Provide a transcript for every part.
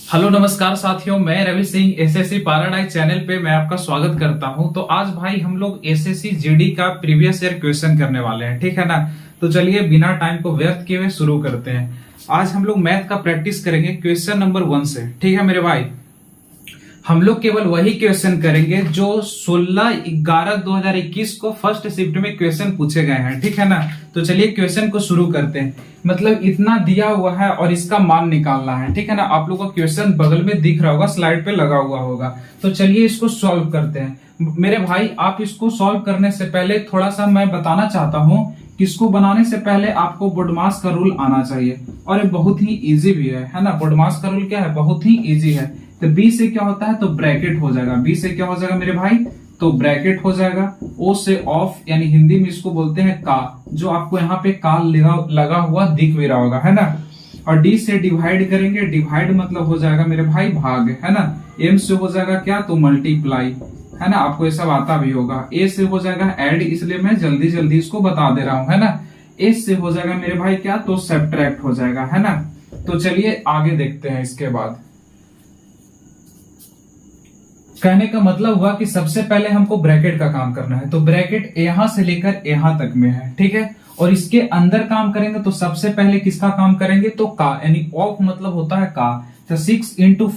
Hello नमस्कार साथियों, मैं Ravi Singh SSC paradise channel पे मैं आपका स्वागत करता हूं। तो आज भाई हम लोग एसएससी जीडी का प्रीवियस ईयर क्वेश्चन करने वाले हैं, ठीक है ना। तो चलिए बिना टाइम को व्यर्थ किए हुए शुरू करते हैं। आज हम लोग मैथ का प्रैक्टिस करेंगे क्वेश्चन नंबर 1 से, ठीक है मेरे भाई। हम लोग केवल वही क्वेश्चन करेंगे जो 16/11/2021 को फर्स्ट शिफ्ट में क्वेश्चन पूछे गए हैं, ठीक है ना। तो चलिए क्वेश्चन को शुरू करते हैं। मतलब इतना दिया हुआ है और इसका मान निकालना है, ठीक है ना। आप लोगों को क्वेश्चन बगल में दिख रहा होगा, स्लाइड पे लगा हुआ होगा। तो चलिए इसको सॉल्व करते हैं। मेरे भाई आप इसको सॉल्व करने से पहले थोड़ा सा मैं बताना चाहता हूँ कि इसको बनाने से पहले आपको बोडमास का रूल आना चाहिए, और ये बहुत ही इजी भी है ना। बोडमास का रूल क्या है, बहुत ही इजी है। तो बी से क्या होता है, तो ब्रैकेट हो जाएगा। बी से क्या हो जाएगा मेरे भाई, तो ब्रैकेट हो जाएगा। ओ से ऑफ, यानी हिंदी में इसको बोलते हैं का, जो आपको यहाँ पे का लगा हुआ दिख भी रहा होगा, है ना। और डी से डिवाइड करेंगे। डिवाइड मतलब हो जाएगा मेरे भाई भाग, है ना। एम से हो जाएगा क्या, तो मल्टीप्लाई, है ना। आपको ये सब आता भी होगा। ए से हो जाएगा ऐड, इसलिए मैं जल्दी जल्दी इसको बता दे रहा हूं, है ना। एस से हो जाएगा मेरे भाई क्या, तो सब्ट्रैक्ट हो जाएगा, है ना। तो चलिए आगे देखते हैं। इसके बाद कहने का मतलब हुआ कि सबसे पहले हमको ब्रैकेट का काम करना है। तो ब्रैकेट यहां से लेकर यहां तक में है, ठीक है। और इसके अंदर काम करेंगे तो सबसे पहले किसका काम करेंगे, तो का, यानी ऑफ मतलब होता है का। तो 4 इंटू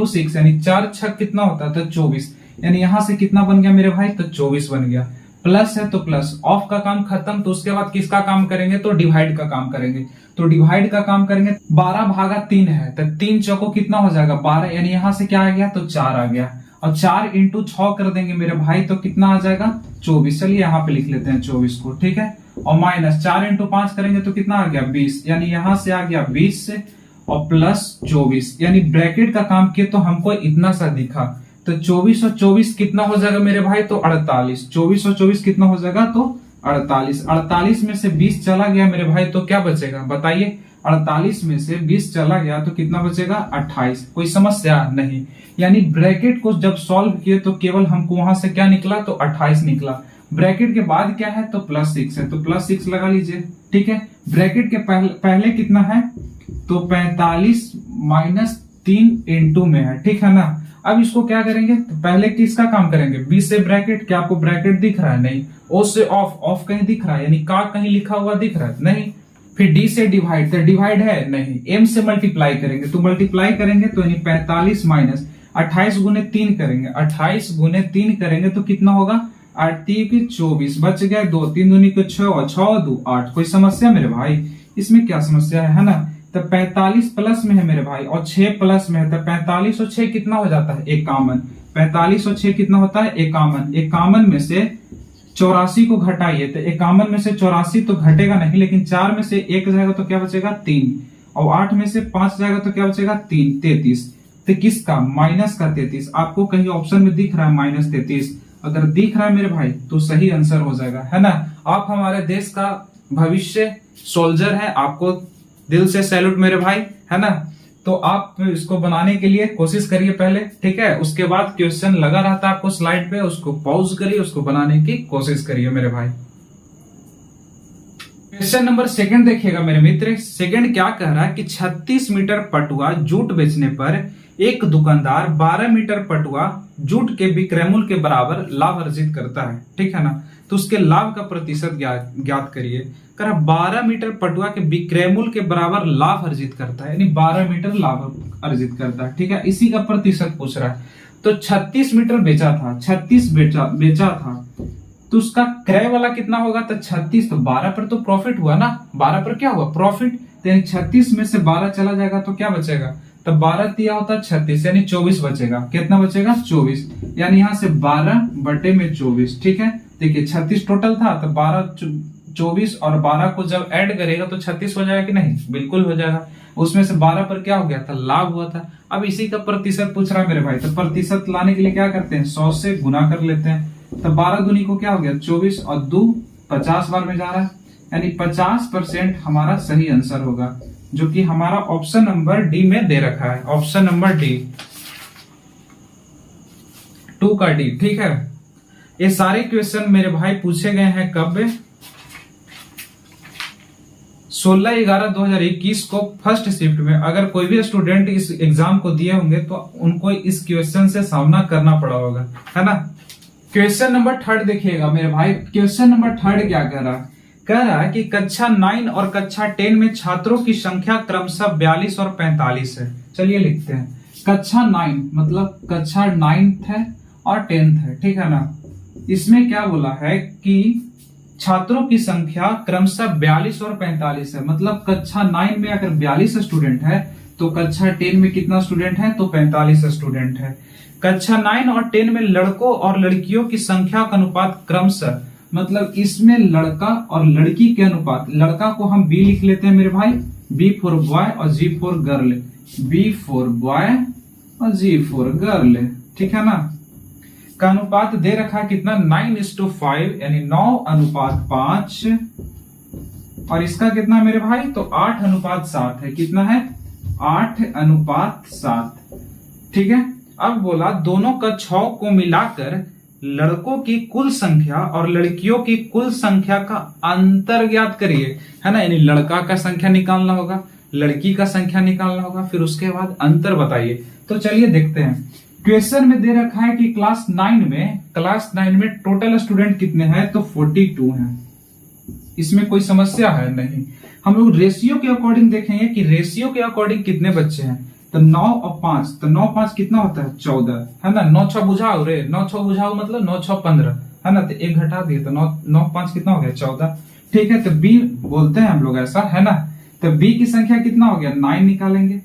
6 यानी 4 छक कितना होता है, तो 24। यानी यहां से कितना बन गया मेरे भाई, तो 24 बन गया। प्लस है तो प्लस, ऑफ का काम खत्म। तो उसके बाद किसका काम करेंगे, तो डिवाइड का काम करेंगे। तो डिवाइड का काम करेंगे। 12/3 है, तो 3 चौको कितना हो जाएगा, 12। यानी यहां से क्या आ गया, तो 4 आ गया। और 4 इंटू 6 कर देंगे मेरे भाई, तो कितना आ जाएगा, 24। चलिए यहाँ पे लिख लेते हैं 24 को, ठीक है। और माइनस 4 इंटू 5 करेंगे तो कितना आ गया, 20। यानी यहां से आ गया 20 से, और प्लस 24। यानी ब्रैकेट का काम किए तो हमको इतना सा दिखा। तो 24 और 24 कितना हो जाएगा मेरे भाई, तो 48। 24 और 24 कितना हो जाएगा, तो 48। 48 में से 20 चला गया मेरे भाई, तो क्या बचेगा बताइए। 48 में से 20 चला गया तो कितना बचेगा, 28। कोई समस्या नहीं। यानी ब्रैकेट को जब सॉल्व किए तो केवल हमको वहां से क्या निकला, तो 28 निकला। ब्रैकेट के बाद क्या है, तो +6 है, तो +6 लगा लीजिए, ठीक है। ब्रैकेट के पहले कितना है, तो 45 माइनस 3 इंटू में है, ठीक है ना। अब इसको क्या करेंगे, तो पहले किसका काम करेंगे, बी से ब्रैकेट। क्या आपको ब्रैकेट दिख रहा है, नहीं। ओ से ऑफ, ऑफ कहीं दिख रहा है, यानी का कहीं लिखा हुआ दिख रहा है, नहीं। फिर डी से डिवाइड, तो डिवाइड है नहीं। एम से मल्टीप्लाई करेंगे, तो मल्टीप्लाई करेंगे तो यानी 45 माइनस 28 गुने 3 करेंगे। 28 गुने 3 करेंगे तो कितना होगा, 8 की 24, बच गए 2, 3 दूनी को 6 और 6 2 8। कोई समस्या मेरे भाई, इसमें क्या समस्या है ना। तो 45 प्लस में है मेरे भाई, और 6 प्लस में है। तो 45 और 6 कितना हो जाता है, 51। 45 और 6 कितना होता है, 51। 51 में से 84 को घटाइए, तो 51 में से 84 तो घटेगा नहीं, लेकिन 4 में से 1 जाएगा तो क्या बचेगा, 3। और 8 में से 5 जाएगा तो क्या बचेगा, 3। 33। तो किसका, माइनस का 33। आपको कहीं ऑप्शन में दिख रहा है -33, अगर दिख रहा है मेरे भाई तो सही आंसर हो जाएगा, है ना। आप हमारे देश का भविष्य सोल्जर है, आपको दिल से सैल्यूट मेरे भाई, है ना। तो आप इसको बनाने के लिए कोशिश करिए पहले, ठीक है। उसके बाद क्वेश्चन लगा रहता है आपको स्लाइड पे, उसको पॉज करिए, उसको बनाने की कोशिश करिए मेरे भाई। क्वेश्चन नंबर 2 देखिएगा मेरे मित्र। सेकंड क्या कह रहा है कि 36 मीटर पटुआ जूट बेचने पर एक दुकानदार 12 मीटर पटुआ जूट के विक्रय मूल्य के बराबर लाभ अर्जित करता है, ठीक है ना। तो उसके लाभ का प्रतिशत ज्ञात करिए। कर 12 मीटर पटुआ के विक्रय मूल्य के बराबर लाभ अर्जित करता है, यानी 12 मीटर लाभ अर्जित करता है, ठीक है। इसी का प्रतिशत पूछ रहा है। तो 36 मीटर बेचा था, 36 बेचा था, तो उसका क्रय वाला कितना होगा, तो 36। तो 12 पर तो प्रॉफिट हुआ ना, 12 पर क्या हुआ, प्रॉफिट। तो 36 में से 12 चला जाएगा तो क्या बचेगा, तो 12 दिया होता है 36, यानी 24 बचेगा। कितना बचेगा, 24। यानी यहां से 12/24, ठीक है। देखिए 36 टोटल था, तो 12 24 और 12 को जब ऐड करेगा तो 36 हो जाएगा कि नहीं, बिल्कुल हो जाएगा। उसमें से 12 पर क्या हो गया था, लाभ हुआ था। अब इसी का प्रतिशत पूछ रहा है मेरे भाई। तो प्रतिशत लाने के लिए क्या करते हैं, 100 से गुना कर लेते हैं। तो 12 दूनी को क्या हो गया, 24, और 2 50 बार में जा रहा है, यानी 50% हमारा सही आंसर होगा, जो कि हमारा ऑप्शन नंबर डी में दे रखा है। ऑप्शन नंबर डी, 2 का डी, ठीक है। ये सारे क्वेश्चन मेरे भाई पूछे गए हैं कब, 16/11/2021 को फर्स्ट शिफ्ट में अगर कोई भी स्टूडेंट इस एग्जाम को दिए होंगे तो उनको इस क्वेश्चन से सामना करना पड़ा होगा, है ना। क्वेश्चन नंबर 3 देखिएगा मेरे भाई। क्वेश्चन नंबर 3 क्या कह रहा है कि कक्षा 9 और कक्षा 10 में छात्रों की संख्या क्रमशः 42 और 45 है। चलिए लिखते हैं। कक्षा 9 मतलब कक्षा 9th है और 10th है, ठीक है ना। इसमें क्या बोला है कि छात्रों की संख्या क्रमशः 42 और 45 है। मतलब कक्षा 9 में अगर 42 स्टूडेंट है तो कक्षा 10 में कितना स्टूडेंट है, तो 45 स्टूडेंट है। कक्षा 9 और 10 में लड़कों और लड़कियों की संख्या का अनुपात क्रमशः, मतलब इसमें लड़का और लड़की के अनुपात, लड़का को हम बी लिख लेते हैं मेरे भाई, बी फॉर बॉय और G for girl, B for boy और जी फॉर गर्ल, ठीक है ना। का अनुपात दे रखा है कितना, 9:5 यानी 9:5। और इसका कितना मेरे भाई, तो 8:7 है। कितना है, 8:7, ठीक है। अब बोला दोनों कक्षाओं को मिलाकर लड़कों की कुल संख्या और लड़कियों की कुल संख्या का अंतर ज्ञात करिए, है ना। यानी लड़का का संख्या निकालना होगा, लड़की का संख्या निकालना होगा, फिर उसके बाद अंतर बताइए। तो चलिए देखते हैं। क्वेश्चन में दे रखा है कि क्लास 9 में टोटल स्टूडेंट कितने हैं, तो 42 हैं। इसमें कोई समस्या है नहीं। हम लोग रेशियो के अकॉर्डिंग देखेंगे कि रेशियो के अकॉर्डिंग कितने बच्चे हैं। तो 9 और 5, तो 9 5 कितना होता है, 14, है ना। 9 6 बुझाओ रे, 9 6 बुझाओ मतलब 9 6 15, है ना। तो 1 घटा दिए तो 9 5 कितना हो गया, 14, ठीक है। तो बी बोलते हैं हम लोग ऐसा, है ना। तो बी की संख्या कितना हो गया, 9 निकालेंगे,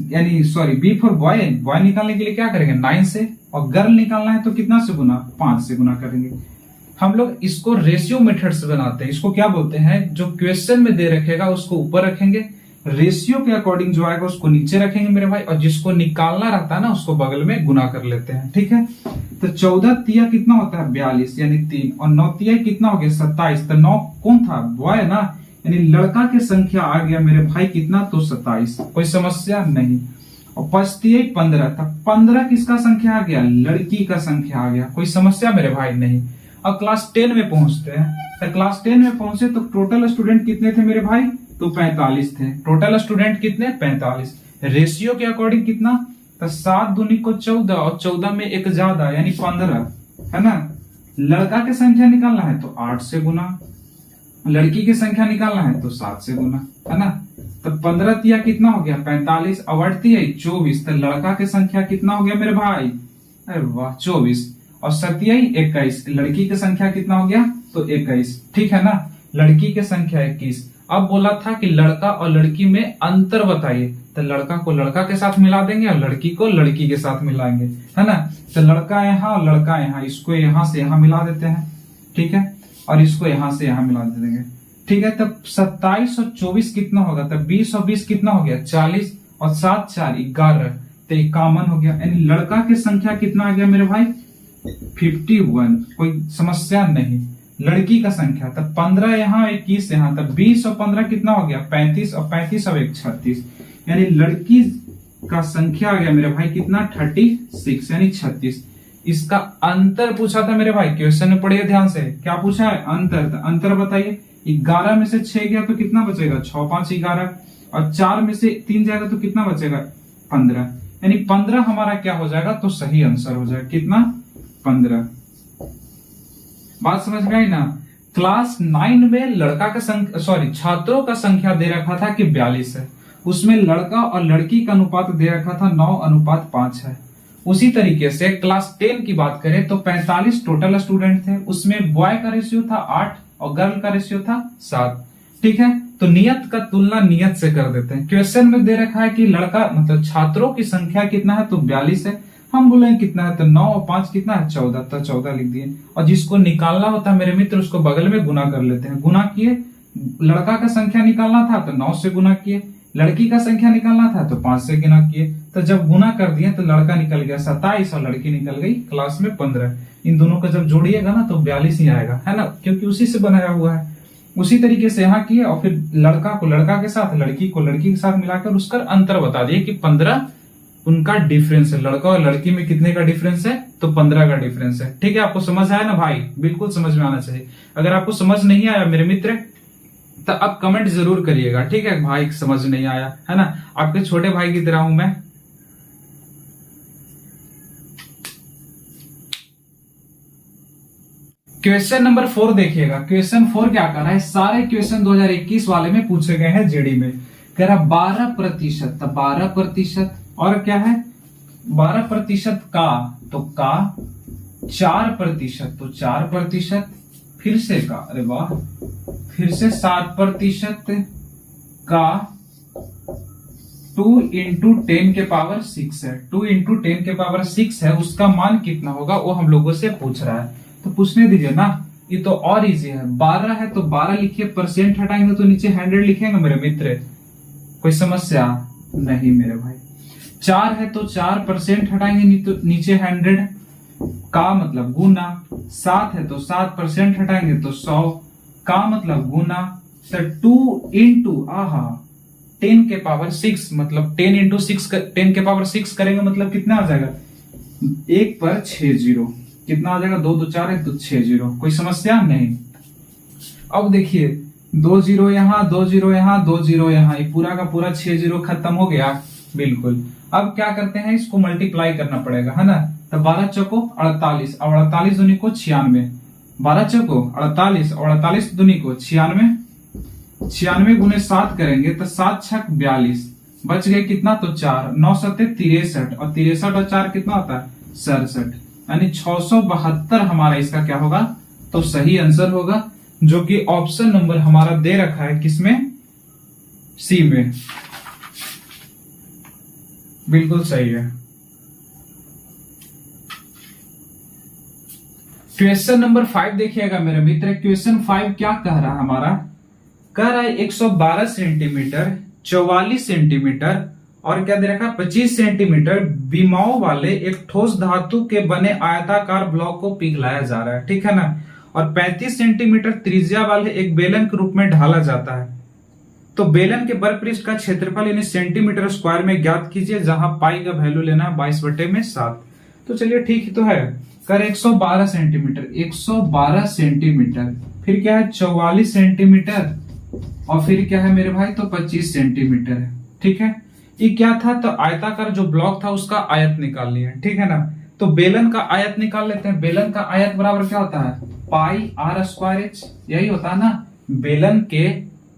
यानी सॉरी बी फॉर बॉय निकालने के लिए क्या करेंगे, 9 से, और गर्ल निकालना है तो कितना से गुना, 5 से गुना करेंगे। हम लोग इसको रेशियो मेथड से बनाते हैं। इसको क्या बोलते हैं, जो क्वेश्चन में दे रखेगा उसको ऊपर रखेंगे, रेशियो के अकॉर्डिंग जो आएगा उसको नीचे रखेंगे मेरे भाई, और जिसको निकालना रहता है ना उसको बगल में गुना कर लेते हैं, ठीक है। तो 14 तिया कितना होता है, 42 यानी 3, और 9 तिया कितना हो गया, 27। तो 9 कौन था, बॉय ना, यानी लड़का की संख्या आ गया मेरे भाई कितना, तो 27, कोई समस्या नहीं। और 5 तिया 15, तो 15 किसका संख्या आ गया, लड़की का संख्या आ गया, कोई समस्या मेरे भाई नहीं। अब क्लास 10 में पहुंचते हैं। तो क्लास 10 में पहुंचे तो टोटल स्टूडेंट कितने थे मेरे भाई, तो 45 थे। टोटल स्टूडेंट कितने, 45। रेशियो के अकॉर्डिंग कितना, तो 7 दूनी को 14, और 14 में एक ज्यादा यानी 15, है ना। लड़का की संख्या निकालना है तो 8 से गुना, लड़की की संख्या निकालना है तो 7 से गुना, है ना। तो 15 तिया कितना हो गया, 45, और 8 तिया 24। तो लड़का की संख्या कितना हो गया मेरे भाई, अरे वाह 24, और 7 तिया 21। लड़की की संख्या कितना हो गया, तो 21, ठीक है ना। लड़की की संख्या 21। अब बोला था कि लड़का और लड़की में अंतर बताइए, तो लड़का को लड़का के साथ मिला देंगे और लड़की को लड़की के साथ मिलाएंगे, है ना। तो लड़का यहाँ और लड़का यहाँ, इसको यहाँ से यहाँ मिला देते हैं, ठीक है, और इसको यहाँ से यहाँ मिला देंगे, ठीक है। तब 27 और 24 कितना होगा, तब 20 और 20 कितना हो गया, 40, और 7 4 11, तो 51 हो गया। यानी लड़का की संख्या कितना आ गया मेरे भाई, 51, कोई समस्या नहीं। लड़की का संख्या तब 15 यहाँ 21 यहाँ, तब 20 और 15 कितना हो गया, 35, और 35 और 1 36, यानी लड़की का संख्या आ गया मेरे भाई कितना, 36 यानी 36। इसका अंतर पूछा था मेरे भाई, क्वेश्चन में पढ़िए ध्यान से, क्या पूछा है, अंतर। तो अंतर बताइए, 11 में से 6 गया तो कितना बचेगा, 6 5 11, और 4 में से 3 जाएगा तो कितना बचेगा, 15, यानी 15 हमारा क्या हो जाएगा, तो सही आंसर हो जाएगा कितना, 15। बात समझ में आई ना। क्लास 9 में लड़का का संख्या सॉरी छात्रों का संख्या दे रखा था कि 42 है, उसमें लड़का और लड़की का अनुपात दे रखा था 9:5 है। उसी तरीके से क्लास 10 की बात करें तो 45 टोटल स्टूडेंट थे, उसमें बॉय का रेशियो था 8 और गर्ल का रेशियो था 7, ठीक है। तो नियत का तुलना नियत से कर देते हैं। क्वेश्चन में दे रखा है कि लड़का मतलब छात्रों की संख्या कितना है, तो 42 है। हम बोलेंगे कितना है, तो 9 और 5 कितना है, 14, तो 14 लिख दिए। और जिसको निकालना होता है मेरे मित्र उसको बगल में गुना कर लेते हैं। गुना किए, लड़का का संख्या निकालना था तो 9 से गुना किए, लड़की का संख्या निकालना था तो 5 से गुना किए। तो जब गुना कर दिए तो लड़का निकल गया 27 और लड़की निकल गई क्लास में 15। इन दोनों को जब जोड़िएगा ना तो 42 ही आएगा, है ना, क्योंकि उसी से बनाया हुआ है। उसी तरीके से यहाँ किए और फिर लड़का को लड़का के साथ, लड़की को लड़की के साथ मिलाकर उसका अंतर बता दिए कि 15 उनका डिफरेंस है। लड़का और लड़की में कितने का डिफरेंस है, तो 15 का डिफरेंस है। ठीक है, आपको समझ आया ना भाई, बिल्कुल समझ में आना चाहिए। अगर आपको समझ नहीं आया मेरे मित्र तो अब कमेंट जरूर करिएगा, ठीक है भाई समझ नहीं आया है ना, आपके छोटे भाई की तरह हूं मैं। क्वेश्चन नंबर 4 देखिएगा। क्वेश्चन 4 क्या कर रहा है, सारे क्वेश्चन 2021 वाले में पूछे गए हैं जेडी में। कह रहा 12%, तो 12% और क्या है 12% का, तो का 4%, तो 4%, फिर से का, अरे वाह, फिर से 7% का 2 इंटू 10 के पावर 6 है, 2 इंटू 10 के पावर 6 है, उसका मान कितना होगा वो हम लोगों से पूछ रहा है। तो पूछने दीजिए ना, ये तो और इजी है। 12 है तो 12 लिखिए, परसेंट हटाएंगे तो नीचे 100 लिखेंगे मेरे मित्र, कोई समस्या नहीं मेरे भाई। 4 है तो 4% हटाएंगे तो नीचे 100 का मतलब गुना, 7 है तो 7% हटाएंगे तो 100 का मतलब गुना, तो 2 इंटू 10 के पावर 6 मतलब 10 इंटू 6 10 के पावर 6 करेंगे मतलब कितना आ जाएगा, 1 पर 6 जीरो, कितना आ जाएगा 2 2 4 है तो 6 जीरो, कोई समस्या नहीं। अब देखिए 2 जीरो यहाँ, 2 जीरो यहाँ, 2 जीरो यहाँ, ये पूरा का पूरा 6 जीरो खत्म हो गया बिल्कुल। अब क्या करते हैं, इसको मल्टीप्लाई करना पड़ेगा है ना, तो 12 चौको 48 और 48 दूनी को 96, 12 चौको 48 और 48 दूनी को 96, 96 गुने 7 करेंगे तो 7 छक 42, बच गए कितना, तो 4, 9 सत्ते 63 और 63 और 4 कितना होता है 67, यानी 672 हमारा इसका क्या होगा, तो सही आंसर होगा, जो कि ऑप्शन नंबर हमारा दे रखा है किसमें, सी में, बिल्कुल सही है। क्वेश्चन नंबर 5 देखिएगा मेरे मित्र। क्वेश्चन 5 क्या कह रहा है हमारा, कह रहा है 112 सेंटीमीटर, 44 सेंटीमीटर और क्या दे रखा है 25 सेंटीमीटर विमाओं वाले एक ठोस धातु के बने आयताकार ब्लॉक को पिघलाया जा रहा है, ठीक है ना, और 35 सेंटीमीटर त्रिज्या वाले एक बेलन के रूप में ढाला जाता है। तो बेलन के वर्ग पृष्ठ का क्षेत्रफल यानी सेंटीमीटर स्क्वायर में ज्ञात कीजिए, जहां पाई का वैल्यू लेना है 22/7। तो चलिए ठीक ही तो है, कर 112 सेंटीमीटर, 112 सेंटीमीटर, फिर क्या है 44 सेंटीमीटर और फिर क्या है मेरे भाई, तो 25 सेंटीमीटर है, ठीक है। ये क्या था, तो आयताकार जो ब्लॉक था उसका आयत निकाल लिया, ठीक है ना। तो बेलन का आयत निकाल लेते हैं। बेलन का आयत बराबर क्या होता है, पाई आर स्क्वायर एच, यही होता है ना। बेलन के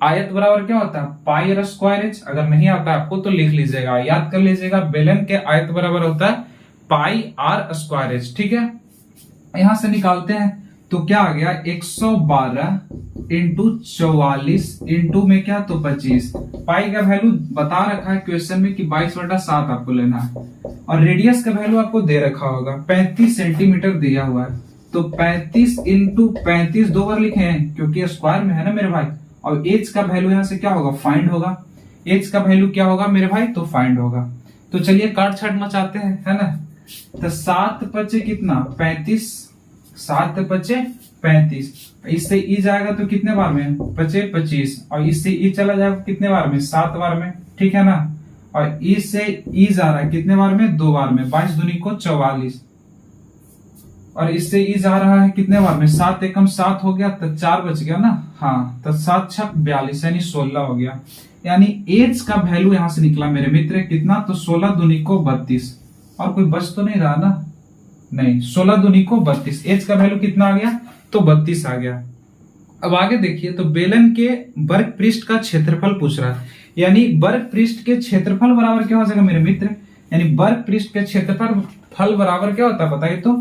आयत बराबर क्या होता है, पाई आर स्क्वायर एच। अगर नहीं आता आपको तो लिख लीजिएगा, याद कर लीजिएगा, बेलन के आयत बराबर होता है पाई आर स्क्वायर एच, ठीक है। यहां से निकालते हैं तो क्या आ गया, 112 इंटू 44 इंटू में क्या, तो 25। पाई का वैल्यू बता रखा है क्वेश्चन में कि 22/7 आपको लेना है, और रेडियस का वैल्यू आपको दे रखा होगा 35 सेंटीमीटर दिया हुआ है, तो 35 इंटू 35 दो बार लिखे हैं क्योंकि स्क्वायर में है ना मेरे भाई। और एच का वैल्यू यहाँ से क्या होगा, फाइंड होगा। एच का वैल्यू क्या होगा मेरे भाई, तो फाइंड होगा। तो चलिए काट छाट मचाते हैं, है ना। तो 7 पचे कितना, 35, 7 पचे 35, इससे ई जाएगा तो कितने बार में, 25, और इससे ई चला जाएगा कितने बार में, 7 बार में, ठीक है ना। और ई से ई जा रहा है कितने बार में, 2 बार में, 22 दूनी को 44, और इससे ई जा रहा है कितने बार में, 7 एकम 7 हो गया, तो 4 बच गया ना, हाँ, तो 7 छक 42 यानी 16 हो गया। यानी एच का वैल्यू यहां से निकला मेरे मित्र कितना, तो 16 दूनी को 32, और कोई बच तो नहीं रहा ना, नहीं, 16 दूनी को 32, एच का वैल्यू कितना आ गया, तो 32 आ गया। अब आगे देखिए, तो बेलन के वर्ग पृष्ठ का क्षेत्रफल पूछ रहा है, यानी वर्ग पृष्ठ के क्षेत्रफल बराबर क्या हो जाएगा मेरे मित्र, यानी वर्ग पृष्ठ के क्षेत्रफल बराबर क्या होता है बताइए तो,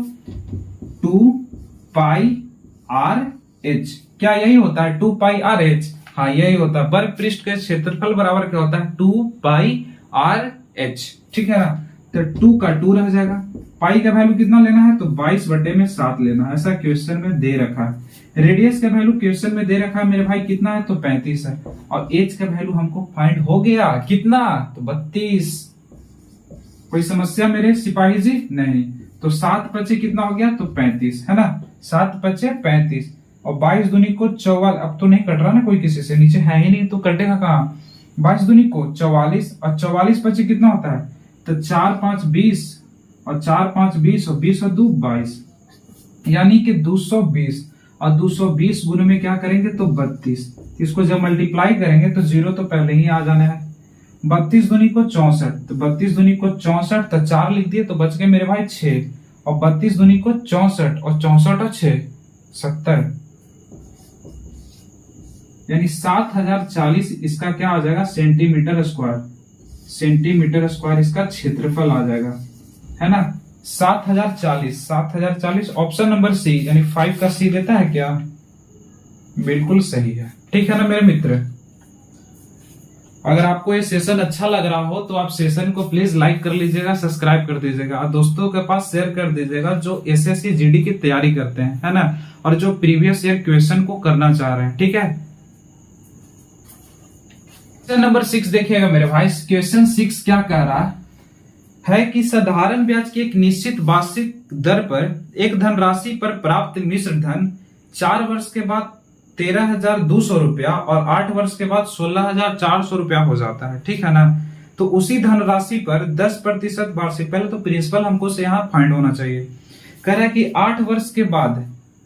2 पाई आर एच। क्या यही होता है 2 पाई आर एच, हाँ यही होता है। वर्ग पृष्ठ के क्षेत्रफल बराबर क्या होता है, 2 पाई आर एच, ठीक है ना। तो 2 का 2 रह जाएगा, पाई का वैल्यू कितना लेना है, तो 22/7 लेना है, ऐसा क्वेश्चन में दे रखा है। रेडियस का वैल्यू क्वेश्चन में दे रखा है मेरे भाई कितना है, तो 35 है, और एच का वैल्यू हमको फाइंड हो गया कितना, तो 32। कोई समस्या मेरे सिपाही जी, नहीं। तो 7 पचे कितना हो गया, तो 35, है ना, 7 पचे 35, और 22 दूनी को 44, अब तो नहीं कट रहा ना कोई किसी से, नीचे है ही नहीं तो कटेगा कहाँ, 22 दूनी को 44, और 44 पचे कितना होता है, तो 4 5 20, और 4 5 20, और 20 और 2 22, यानी कि 220। और 220 गुने में क्या करेंगे तो 32। इसको जब मल्टीप्लाई करेंगे तो 0 तो पहले ही आ जाना है। 32 दूनी को 64, तो 32 दूनी को 64, तो 4 लिख दिए तो बच गए मेरे भाई 6, और 32 दूनी को 64, और 64 और 6 70, यानी 7040 इसका क्या आ जाएगा सेंटीमीटर स्क्वायर। सेंटीमीटर स्क्वायर इसका क्षेत्रफल आ जाएगा, है ना। 7040 ऑप्शन नंबर सी यानी 5 का सी देता है क्या, बिल्कुल सही है। ठीक है ना मेरे मित्र। अगर आपको ये सेशन अच्छा लग रहा हो तो आप सेशन को प्लीज लाइक कर लीजिएगा, सब्सक्राइब कर दीजिएगा और दोस्तों के पास शेयर कर दीजिएगा जो एसएससी जीडी की तैयारी करते हैं, है ना, और जो प्रीवियस ईयर क्वेश्चन को करना चाह रहे हैं। ठीक है, क्वेश्चन नंबर 6 देखिएगा मेरे भाई। क्वेश्चन 6 क्या कह रहा है कि साधारण ब्याज की एक निश्चित वार्षिक दर पर एक धनराशि पर प्राप्त मिश्र धन 4 वर्ष के बाद 13,200 रुपया और 8 वर्ष के बाद 16,400 रुपया हो जाता है। ठीक है ना। तो उसी धनराशि पर 10% वार्षिक, पहले तो प्रिंसिपल हमको से यहाँ फाइंड होना चाहिए। कह रहा है कि 8 वर्ष के बाद,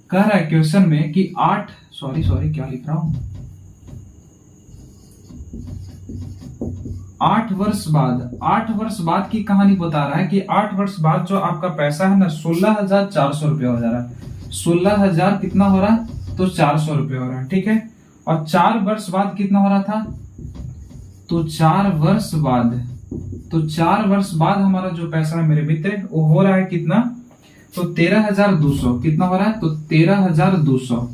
कह रहा है क्वेश्चन में कि 8 क्या लिख रहा हूं, 8 वर्ष बाद की कहानी बता रहा है कि 8 वर्ष बाद जो आपका पैसा है ना 16,400 रुपया हो जा रहा है। 16,000 कितना हो रहा है तो 400 रुपये हो रहा है। ठीक है, और 4 वर्ष बाद कितना हो रहा था तो 4 वर्ष बाद हमारा जो पैसा है मेरे मित्र वो हो रहा है कितना तो 13,200। कितना हो रहा है तो 13,200।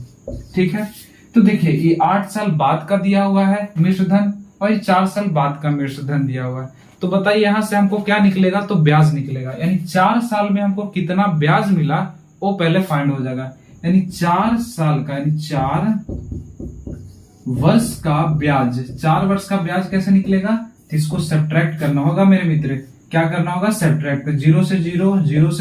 ठीक है, तो देखिए ये 8 साल बाद का दिया हुआ है मिश्र धन और ये 4 साल बाद का मिश्र धन दिया हुआ है। तो बताइए यहां से हमको क्या निकलेगा तो ब्याज निकलेगा, यानी 4 साल में हमको कितना ब्याज मिला वो पहले फाइंड हो जाएगा। यानी 4 साल का यानी 4 वर्ष का ब्याज, 4 वर्ष का ब्याज कैसे निकलेगा तो इसको सब्ट्रैक्ट करना होगा मेरे मित्र। क्या करना होगा सब्ट्रैक्ट, 0 से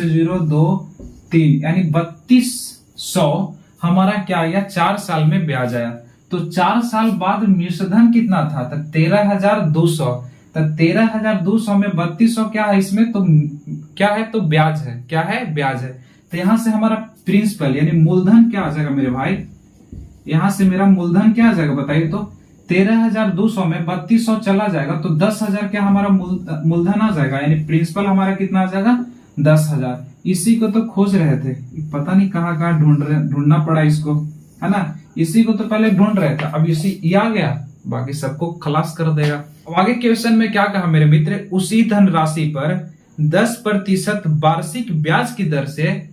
0 2 3 यानी 3200 हमारा क्या आया 4 साल में ब्याज आया। तो 4 साल बाद मिश्रधन कितना था तो 13,200। तो 13,200 में 3200 क्या है इसमें तो क्या है तो ब्याज है। क्या है ब्याज है। तो यहां से हमारा प्रिंसिपल यानी मूलधन क्या आ जाएगा मेरे भाई, यहां से मेरा मूलधन क्या आ जाएगा बताइए तो 13,200 में 3200 चला जाएगा तो 10,000 क्या हमारा मूलधन आ जाएगा, यानी प्रिंसिपल हमारा कितना आ जाएगा 10,000। इसी को तो खोज रहे थे, पता नहीं कहाँ ढूंढना पड़ा इसको, है ना। इसी को तो पहले ढूंढ रहे थे, अब इसी आ गया, बाकी सबको खलास कर देगा। अब आगे क्वेश्चन में क्या कहा मेरे मित्र, उसी धनराशि पर 10% वार्षिक ब्याज की दर से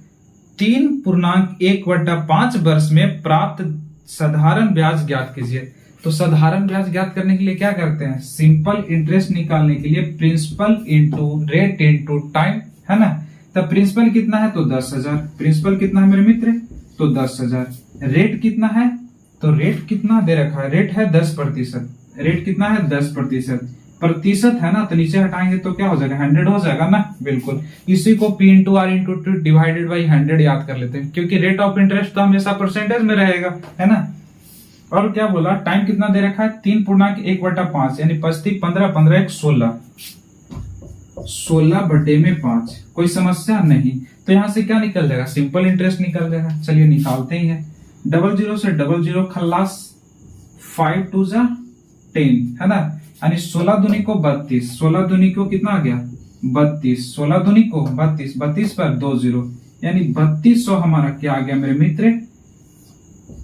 3.1/5 वर्ष में प्राप्त साधारण ब्याज ज्ञात कीजिए। तो साधारण ब्याज ज्ञात करने के लिए क्या करते हैं, सिंपल इंटरेस्ट निकालने के लिए principal into rate into time, है ना। तो प्रिंसिपल कितना है तो 10,000, प्रिंसिपल कितना है मेरे मित्र तो 10,000। रेट कितना है तो रेट कितना दे रखा है, रेट है 10%। रेट कितना है 10%, प्रतिशत है ना, तो नीचे हटाएंगे तो क्या हो जाएगा 100 हो जाएगा ना, बिल्कुल। इसी को P into R into T divided by 100 याद कर लेते हैं, क्योंकि रेट ऑफ इंटरेस्ट तो हमेशा परसेंटेज में रहेगा, है ना। और क्या बोला, टाइम कितना दे रखा है 3.1/5 यानी 25 15 15 1 16/5। कोई समस्या नहीं। तो यहां से क्या निकल जाएगा, सिंपल इंटरेस्ट निकल जाएगा। चलिए निकालते ही है। 00 से 00 खल्लास, 5 2 जा 10, है ना, यानी 16 दूनी को 32, 16 दूनी को कितना आ गया 32, 16 दूनी को 32, 32 पर 2 0 यानी 3200 हमारा क्या आ गया मेरे मित्र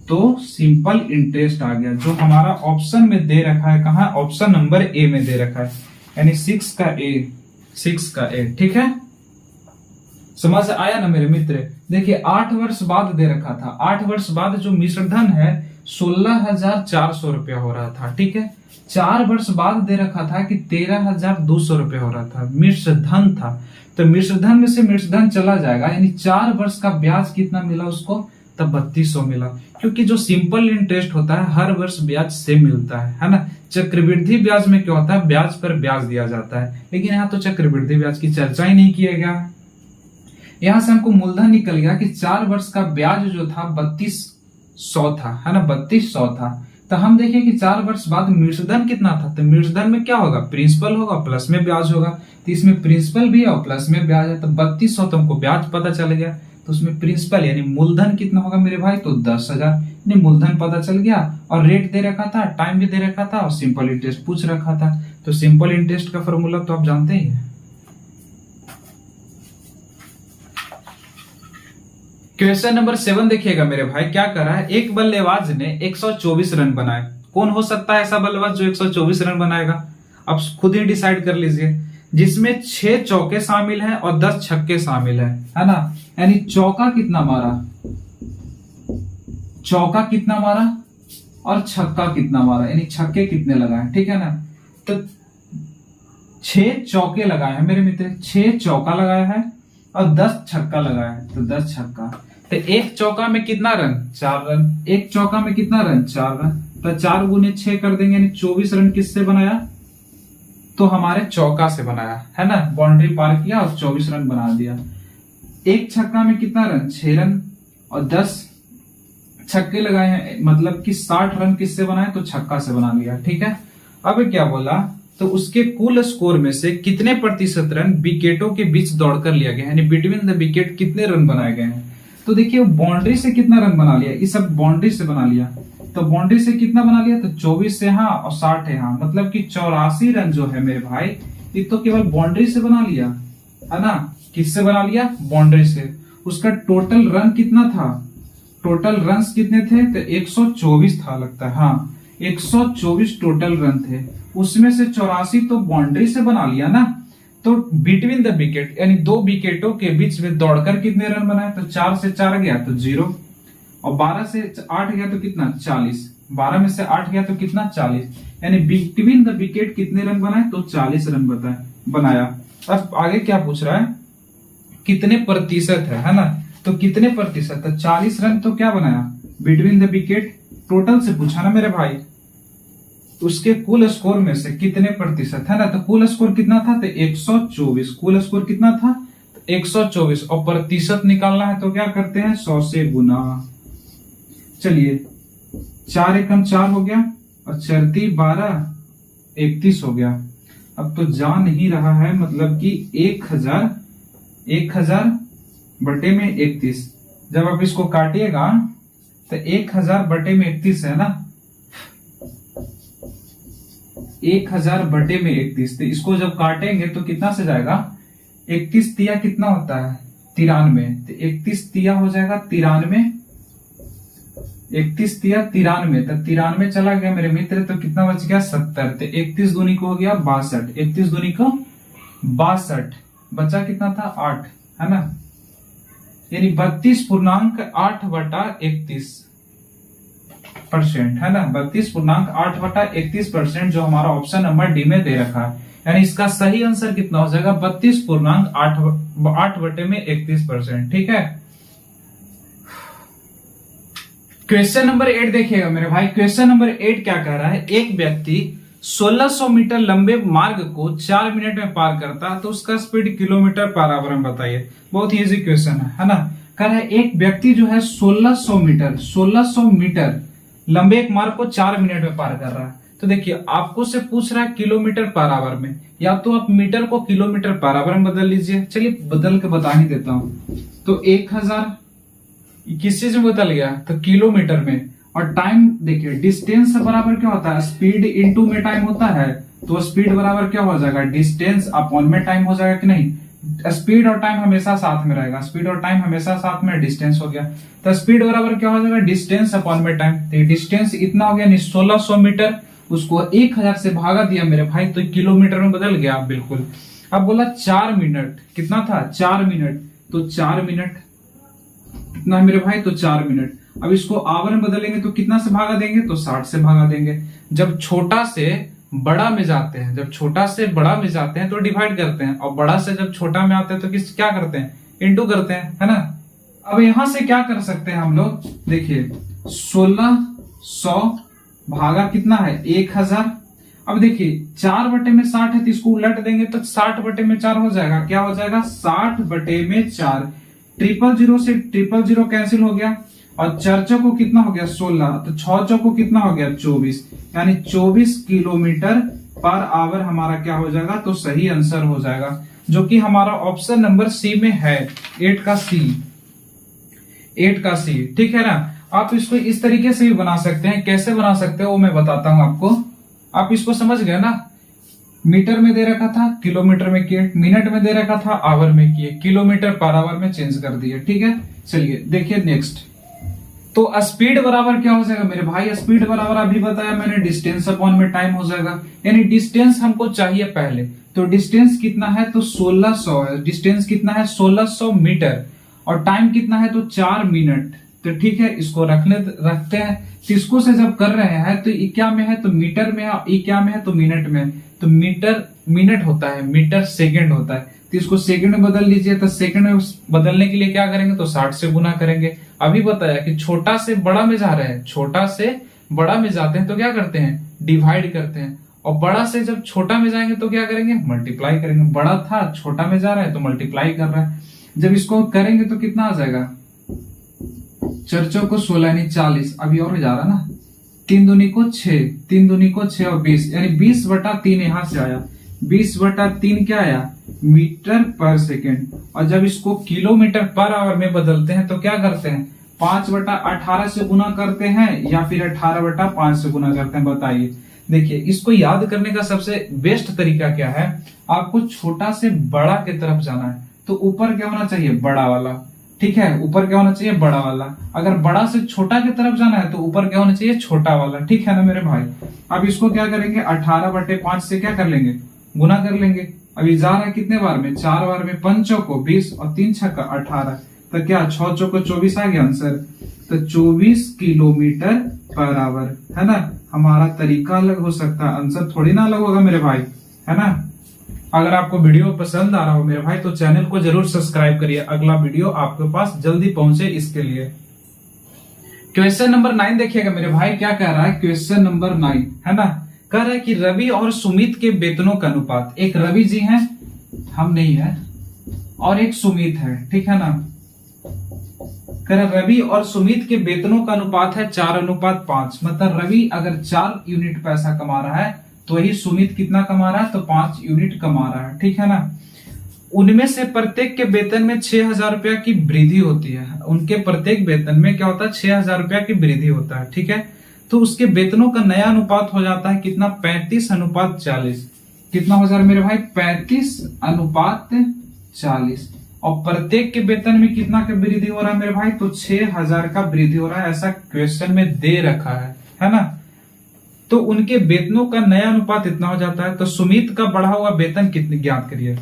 तो सिंपल इंटरेस्ट आ गया, जो हमारा ऑप्शन में दे रखा है। कहा ऑप्शन नंबर ए में दे रखा है, यानी 6 का ए। ठीक है, समझ आया ना मेरे मित्र। देखिए 8 वर्ष बाद दे रखा था, 8 वर्ष बाद जो मिश्रधन है 16,400 रुपया हो रहा था। ठीक है, 4 वर्ष बाद दे रखा था कि 13,200 रुपया हो रहा था, मिश्रधन था। तो मिश्रधन में से मिश्रधन चला जाएगा, यानी 4 वर्ष का ब्याज कितना मिला उसको तब 3200 मिला। क्योंकि जो सिंपल इंटरेस्ट होता है हर वर्ष ब्याज से मिलता है ना। चक्रवृद्धि ब्याज में क्या होता है, ब्याज पर ब्याज दिया जाता है, लेकिन यहाँ तो चक्रवृद्धि ब्याज की चर्चा ही नहीं किया गया। यहां से हमको मूलधन निकल गया कि 4 वर्ष का ब्याज जो था 3200 था, है ना, 3200 था। तो हम देखें कि 4 वर्ष बाद मिश्रधन कितना था, तो मिश्रधन में क्या होगा, प्रिंसिपल होगा प्लस में ब्याज होगा। तो इसमें प्रिंसिपल भी है और प्लस में ब्याज है, तो 3200 तुमको ब्याज पता चल गया। तो तो उसमें प्रिंसिपल यानी मूलधन कितना होगा मेरे भाई, तो 10,000। यानी मूलधन पता चल गया और रेट दे रखा था, टाइम भी दे रखा था और सिंपल इंटरेस्ट पूछ रखा था। तो सिंपल इंटरेस्ट का फॉर्मूला तो आप जानते ही हैं। क्वेश्चन नंबर 7 देखिएगा मेरे भाई, क्या कर रहा है, एक बल्लेबाज ने 124 रन बनाए। कौन हो सकता है ऐसा बल्लेबाज जो 124 रन बनाएगा, आप खुद ही डिसाइड कर लीजिए। जिसमें 6 चौके शामिल हैं और 10 छक्के शामिल है ना। यानी चौका कितना मारा, चौका कितना मारा और छक्का कितना मारा, यानी छक्के कितने लगाए, ठीक है ना। तो 6 चौके लगाए हैं मेरे मित्र, 6 चौका लगाया है और 10 छक्का लगाया है, तो 10 छक्का। तो एक चौका में कितना रन, 4 रन। एक चौका में कितना रन, 4 रन। तो 4 गुने 6 कर देंगे, यानी 24 रन किससे बनाया, तो हमारे चौका से बनाया है ना। बाउंड्री पार किया और 24 रन बना दिया। एक छक्का में कितना रन, 6 रन और 10 छक्के लगाए हैं, मतलब कि 60 रन किससे बनाए, तो छक्का से बना लिया, ठीक है। अब क्या बोला, तो उसके कुल स्कोर में से कितने प्रतिशत रन विकेटों के बीच दौड़कर लिया गया, यानी बिटवीन द विकेट कितने रन बनाए गए हैं। तो देखिए बाउंड्री से कितना रन बना लिया, ये सब बाउंड्री से बना लिया। तो बाउंड्री से कितना बना लिया, तो 24 से हाँ और 60 है हाँ, मतलब कि 84 रन जो है मेरे भाई, ये तो केवल बाउंड्री से बना लिया है ना। किससे बना लिया, बाउंड्री से। उसका टोटल रन कितना था, टोटल रन कितने थे, तो 124 था लगता है, हाँ 124 टोटल रन थे। उसमें से 84 तो बाउंड्री से बना लिया ना। तो बिटवीन द विकेट यानी 2 विकेटों के बीच में दौड़कर कितने रन बनाए, तो 4 से 4 गया तो 0 और 12 से 8 गया तो कितना 40, 12 में से 8 गया तो कितना 40, यानी बिटवीन द विकेट कितने रन बनाए, तो 40 रन बनाया। अब आगे क्या पूछ रहा है, कितने प्रतिशत है ना। तो कितने प्रतिशत, तो 40 रन तो क्या बनाया, बिटवीन द विकेट, टोटल से पूछा ना मेरे भाई। उसके कुल स्कोर में से कितने प्रतिशत है ना, तो कुल स्कोर कितना था, तो 124। कुल स्कोर कितना था, तो 124 और प्रतिशत निकालना है तो क्या करते हैं, 100 से गुना। चलिए 4 एकम 4 हो गया और 4 × 12 31 हो गया। अब तो जा नहीं रहा है, मतलब कि 1000 बटे में 31, जब आप इसको काटिएगा तो 1000 बटे में 31 है ना, 1000 बटे में 31। तो इसको जब काटेंगे तो कितना से जाएगा, 31 तिया कितना होता है, 93। तो 31 तिया हो जाएगा 93, 31 तिया 93, तो 93 चला गया मेरे मित्र, तो कितना बच गया 70। तो 31 दूनी को हो गया 62, 31 दूनी को 62, बचा कितना था 8 है ना, यानी 32.8/31% है ना, 32.8/31% जो हमारा ऑप्शन नंबर डी में दे रखा है। यानी इसका सही आंसर कितना हो जाएगा, 32.8/31%, ठीक है। क्वेश्चन नंबर 8 देखिएगा मेरे भाई। क्वेश्चन नंबर 8 क्या कह रहा है, एक व्यक्ति 1600 मीटर लंबे मार्ग को 4 मिनट में पार करता है, तो उसका स्पीड किलोमीटर पर आवर में बताइए। बहुत ही इजी क्वेश्चन है ना। कह रहा है एक व्यक्ति जो है 1600 मीटर लंबे एक मार्ग को 4 मिनट में पार कर रहा है। तो देखिए आपको से पूछ रहा है किलोमीटर पर आवर में, या तो आप मीटर को किलोमीटर पर आवर में बदल लीजिए। चलिए बदल के बता ही देता हूं। तो 1000 किस चीज में बदल गया, तो किलोमीटर में। और टाइम देखिए डिस्टेंस बराबर क्या होता है, स्पीड इनटू में टाइम होता है। तो स्पीड बराबर क्या हो जाएगा, डिस्टेंस अपॉन में टाइम हो जाएगा कि नहीं। स्पीड और टाइम हमेशा साथ में रहेगा, स्पीड और टाइम हमेशा साथ में, डिस्टेंस हो गया। तो स्पीड बराबर क्या हो जाएगा, डिस्टेंस अपॉन में टाइम। तो डिस्टेंस इतना हो गया 1600 मीटर, उसको 1000 से भागा दिया मेरे भाई, तो किलोमीटर में बदल गया बिल्कुल। अब बोला 4 मिनट, कितना था 4 मिनट, तो 4 मिनट कितना है मेरे भाई, तो 4 मिनट। अब इसको आवर में बदलेंगे तो कितना से भागा देंगे, तो 60 से भागा देंगे। जब छोटा से बड़ा में जाते हैं, जब छोटा से बड़ा में जाते हैं तो डिवाइड करते हैं, और बड़ा से जब छोटा में आते हैं तो क्या करते हैं, इंटू करते हैं, है ना। अब यहां से क्या कर सकते हैं हम लोग, देखिए 1600 भागा कितना है 1000। अब देखिए 4 बटे में 60 है, तो इसको उलट देंगे तो 60 बटे में 4 हो जाएगा। क्या हो जाएगा, 60 बटे में 4। 000 से 000 कैंसिल हो गया, और 4 चौको कितना हो गया 16, तो 6 चौको कितना हो गया 24, यानी 24 किलोमीटर पर आवर हमारा क्या हो जाएगा, तो सही आंसर हो जाएगा, जो कि हमारा ऑप्शन नंबर सी में है, 8 का सी। 8 का C, ठीक है ना। आप इसको इस तरीके से भी बना सकते हैं, कैसे बना सकते हैं वो मैं बताता हूं आपको। आप इसको समझ गए ना, मीटर में दे रखा था, किलोमीटर में किए, मिनट में दे रखा था, आवर में किए, किलोमीटर पर आवर में चेंज कर दिए, ठीक है। चलिए देखिए नेक्स्ट, तो स्पीड बराबर क्या हो जाएगा मेरे भाई, स्पीड बराबर अभी बताया मैंने डिस्टेंस अपॉन में टाइम हो जाएगा। यानी डिस्टेंस हमको चाहिए पहले, तो डिस्टेंस कितना है, तो 1600 है। डिस्टेंस कितना है, 1600 मीटर, और टाइम कितना है, तो 4 मिनट। तो ठीक है, इसको रखते हैं। तो इसको से जब कर रहे हैं तो ई क्या में है, तो मीटर में है, ई क्या में है, तो मिनट में। तो मीटर मिनट होता है, मीटर सेकंड होता है, तो इसको सेकंड में बदल लीजिए। तो सेकंड में बदलने के लिए क्या करेंगे, तो 60 से गुना करेंगे। अभी बताया कि छोटा से बड़ा में जा रहे हैं, छोटा से बड़ा में जाते हैं तो क्या करते हैं, डिवाइड करते हैं। और बड़ा से जब छोटा में जाएंगे तो क्या करेंगे, मल्टीप्लाई करेंगे। बड़ा था, छोटा में जा रहा है तो मल्टीप्लाई कर रहा है। जब इसको करेंगे तो कितना आ जाएगा, 4 को 16 यानी 40। अभी और जा रहा ना, 3 दूनी को 6, 3 दूनी को 6 और 20, यानी 20/3 यहां से आया। 20/3 क्या आया, मीटर पर सेकेंड। और जब इसको किलोमीटर पर आवर में बदलते हैं तो क्या करते हैं, 5/18 से गुना करते हैं या फिर 18/5 से गुना करते हैं, बताइए। देखिए इसको याद करने का सबसे बेस्ट तरीका क्या है, आपको छोटा से बड़ा की तरफ जाना है तो ऊपर क्या होना चाहिए, बड़ा वाला, ठीक है। ऊपर क्या होना चाहिए, बड़ा वाला। अगर बड़ा से छोटा की तरफ जाना है तो ऊपर क्या होना चाहिए, छोटा वाला, ठीक है ना मेरे भाई। अब इसको क्या करेंगे, 18/5 से क्या कर लेंगे, गुना कर लेंगे। अभी जा रहा है कितने बार में, 4 बार में। 5 चौको 20 और 3 छक्का 18, तो क्या 6 चौको 24 आ गया आंसर। तो 24 किलोमीटर पर आवर, है ना। हमारा तरीका अलग हो सकता है, आंसर थोड़ी ना अलग होगा मेरे भाई, है ना। अगर आपको वीडियो पसंद आ रहा हो मेरे भाई तो चैनल को जरूर सब्सक्राइब करिए, अगला वीडियो आपके पास जल्दी पहुंचे इसके लिए। क्वेश्चन नंबर 9 देखिएगा मेरे भाई, क्या कह रहा है क्वेश्चन नंबर 9, है ना। कह रहा है कि रवि और सुमित के वेतनों का अनुपात, एक रवि जी हैं, हम नहीं है, और एक सुमित है, ठीक है ना। कह रहा रवि और सुमित के वेतनों का अनुपात है 4:5। मतलब रवि अगर 4 यूनिट पैसा कमा रहा है तो वही सुमित कितना कमा रहा है, तो 5 यूनिट कमा रहा है, ठीक है ना। उनमें से प्रत्येक के वेतन में 6,000 रुपया की वृद्धि होती है। उनके प्रत्येक वेतन में क्या होता है, 6,000 रुपया की वृद्धि होता है, ठीक है। तो उसके वेतनों का नया अनुपात हो जाता है कितना, 35:40। कितना हो जा रहा है मेरे भाई, 35:40। और प्रत्येक के वेतन में कितना का वृद्धि हो रहा है मेरे भाई, तो 6,000 का वृद्धि हो रहा है, ऐसा क्वेश्चन में दे रखा है ना। तो उनके वेतनों का नया अनुपात इतना हो जाता है। तो सुमित का बढ़ा हुआ वेतन कितने ज्ञात करिए,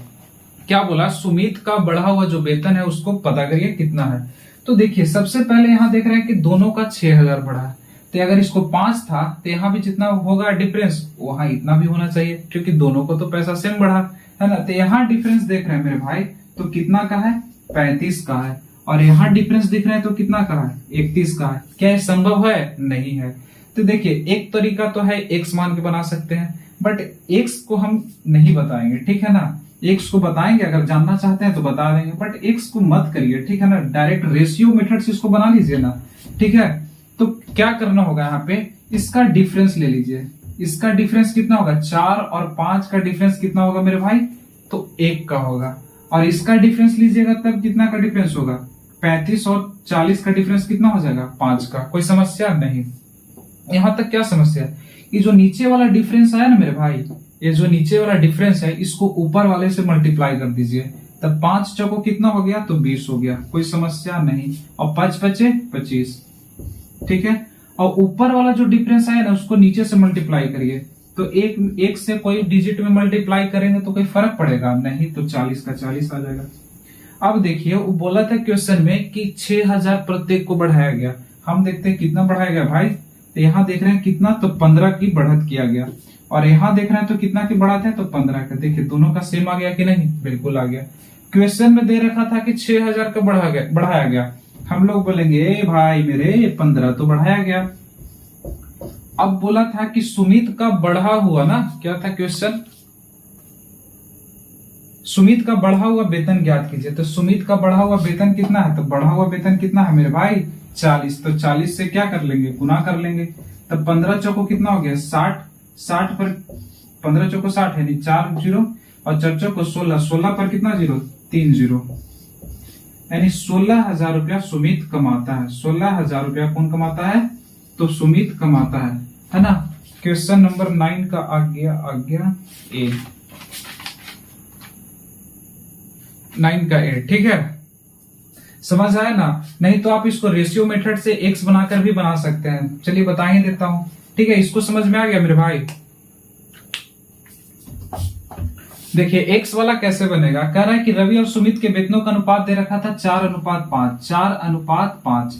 क्या बोला, सुमित का बढ़ा हुआ जो वेतन है उसको पता करिए कितना है। तो देखिए सबसे पहले यहाँ देख रहे हैं कि दोनों का 6,000 बढ़ा है, तो अगर इसको 5 था तो यहाँ भी जितना होगा डिफरेंस वहां इतना भी होना चाहिए, क्योंकि दोनों को तो पैसा सेम बढ़ा, है ना। तो यहाँ डिफरेंस देख रहे हैं मेरे भाई, तो कितना का है, 35 का है। और यहाँ डिफरेंस दिख रहे हैं तो कितना का है, 31 का है। क्या ये संभव है, नहीं है। तो देखिए एक तरीका तो है एक्स मान के बना सकते हैं, बट एक्स को हम नहीं बताएंगे, ठीक है ना। एक्स को बताएंगे, अगर जानना चाहते हैं तो बता देंगे, बट एक्स को मत करिए, ठीक है ना। डायरेक्ट रेशियो मेथड से इसको बना लीजिए ना, ठीक है। तो क्या करना होगा, यहाँ पे इसका डिफरेंस ले लीजिए। इसका डिफरेंस कितना होगा, 4 और 5 का डिफरेंस कितना होगा मेरे भाई, तो 1 का होगा। और इसका डिफरेंस लीजिएगा तब कितना का डिफरेंस होगा, 35 और 40 का डिफरेंस कितना हो जाएगा, 5 का। कोई समस्या नहीं। यहां तक क्या समस्या है, ये जो नीचे वाला डिफरेंस आया ना मेरे भाई, ये जो नीचे वाला डिफरेंस है इसको ऊपर वाले से मल्टीप्लाई कर दीजिए, तब 5 चौको कितना हो गया, तो 20 हो गया। कोई समस्या नहीं। और 5 बचे 25, ठीक है। और ऊपर वाला जो डिफरेंस आया ना उसको नीचे से मल्टीप्लाई करिए, तो एक से कोई डिजिट में मल्टीप्लाई करेंगे तो कोई फर्क पड़ेगा नहीं, तो 40 का 40 आ जाएगा। अब देखिए वो बोला था क्वेश्चन में कि 6,000 प्रत्येक को बढ़ाया गया। हम देखते हैं कितना बढ़ाया गया भाई, तो यहाँ देख रहे हैं कितना, तो 15 की बढ़त किया गया। और यहाँ देख रहे हैं तो कितना की बढ़त है, तो 15 का। देखिए दोनों का सेम आ गया कि नहीं, बिल्कुल आ गया। क्वेश्चन में दे रखा था कि 6,000 का बढ़ाया गया। हम लोग बोलेंगे ए भाई मेरे 15 तो बढ़ाया गया। अब बोला था कि सुमित का बढ़ा हुआ ना, क्या था क्वेश्चन, सुमित का बढ़ा हुआ वेतन ज्ञात कीजिए। तो सुमित का बढ़ा हुआ वेतन कितना है, तो बढ़ा हुआ वेतन कितना है मेरे भाई, 40। तो 40 से क्या कर लेंगे, गुना कर लेंगे। तब 15 चौको कितना हो गया, 60। 60 पर 15 चौको 60 है, 4 जीरो, और 4 चौको 16। 16 पर कितना जीरो, 3 जीरो। यानी 16,000 रुपया सुमित कमाता है। 16,000 रुपया कौन कमाता है? तो सुमित कमाता है ना। क्वेश्चन नंबर 9 का आ गया ए, 9 का ए। ठीक है, समझ आया ना? नहीं तो आप इसको रेशियो मेथड से एक्स बनाकर भी बना सकते हैं। चलिए बता ही देता हूं। ठीक है, इसको समझ में आ गया मेरे भाई? देखिए एक्स वाला कैसे बनेगा। कह रहा है कि रवि और सुमित के वेतनों का अनुपात दे रखा था 4:5, 4:5।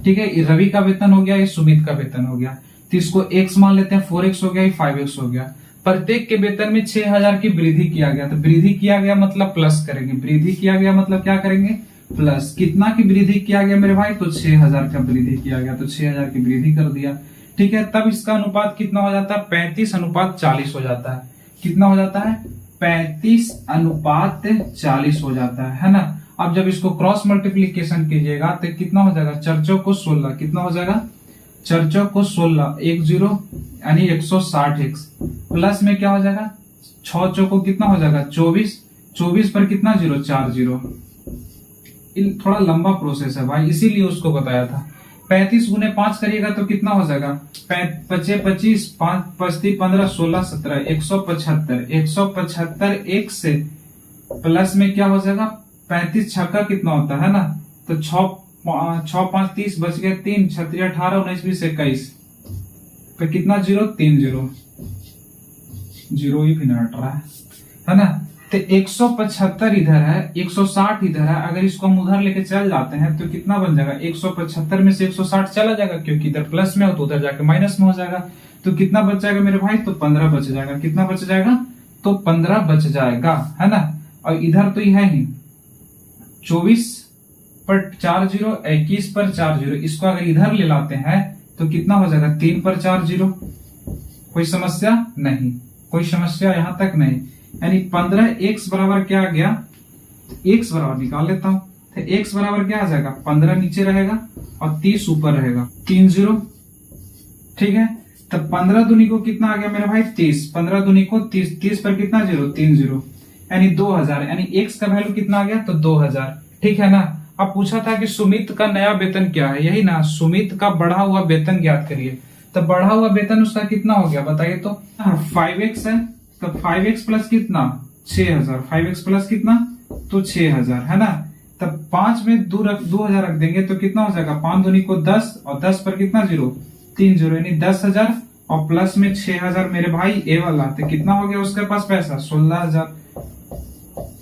ठीक है, ये रवि का वेतन हो गया, ये सुमित का वेतन हो गया। तो इसको एक्स मान लेते हैं, 4x हो गया, ये 5x हो गया। प्रत्येक के वेतन में 6,000 की वृद्धि किया गया। तो वृद्धि किया गया मतलब प्लस करेंगे, वृद्धि किया गया मतलब क्या करेंगे? प्लस। कितना की वृद्धि किया गया मेरे भाई? तो 6,000 का वृद्धि किया गया, तो 6,000 की वृद्धि कर दिया। ठीक है, तब इसका अनुपात कितना हो जाता है? 35:40 हो जाता है। कितना हो जाता है? 35:40 हो जाता है ना। अब जब इसको क्रॉस मल्टीप्लीकेशन कीजिएगा तो कितना हो जाएगा? 4 चौको 16। कितना हो जाएगा? 4 चौको 16, 1 0 यानी 160x। प्लस में क्या हो जाएगा? 6 चौको कितना हो जाएगा? 24। 24 पर कितना 0? 4 0। थोड़ा लंबा प्रोसेस है भाई, इसीलिए उसको बताया था। 35 गुने 5 करिएगा तो कितना हो जाएगा? 25, 5 25 15 16 17 175। 175 एक से प्लस में क्या हो जाएगा? 35 छक्का कितना होता है ना। तो 6 5 30 बच गया 3, 36 18 19 20 21 पे कितना 0? 3 0 0 ही फिर हट रहा है ना। तो 175 इधर है, 160 इधर है। अगर इसको हम उधर लेके चल जाते हैं तो कितना बन जाएगा? 175 में से 160 चला जाएगा, क्योंकि इधर प्लस में हो तो उधर जाके माइनस में हो जाएगा। तो कितना बच जाएगा मेरे भाई? तो 15 बच जाएगा। कितना बच जाएगा? तो 15 बच जाएगा, है ना। और इधर तो यह है ही 24 पर 4 0, 21 पर 4 0। इसको अगर इधर ले लाते हैं तो कितना हो जाएगा? 3 पर 4 0। कोई समस्या नहीं, कोई समस्या यहां तक नहीं। यानी 15x बराबर क्या आ गया? x बराबर निकाल लेता हूं। तो x बराबर क्या आ जाएगा? 15 नीचे रहेगा और 30 ऊपर रहेगा, 3 0। ठीक है, तब 15 दूनी को कितना आ गया मेरे भाई? 30। 15 दूनी को 30, 30 पर कितना 0? 3 0 यानी 2000। यानी x का वैल्यू कितना आ गया? तो 2000। ठीक है ना। अब पूछा था कि सुमित का नया वेतन क्या है, यही ना। सुमित का बढ़ा हुआ वेतन ज्ञात करिए। तो बढ़ा हुआ वेतन उसका कितना हो गया बताइए तो? 5x है, तो 5x प्लस कितना? 6,000। 5x प्लस कितना? तो 6,000, है ना। तब 5 में 2,000 रख देंगे तो कितना हो जाएगा? 5 दूनी को 10 और 10 पर कितना 0? 3 0 यानी 10,000 और प्लस में 6,000 मेरे भाई ए वाला। तो कितना हो गया उसके पास पैसा? 16,000।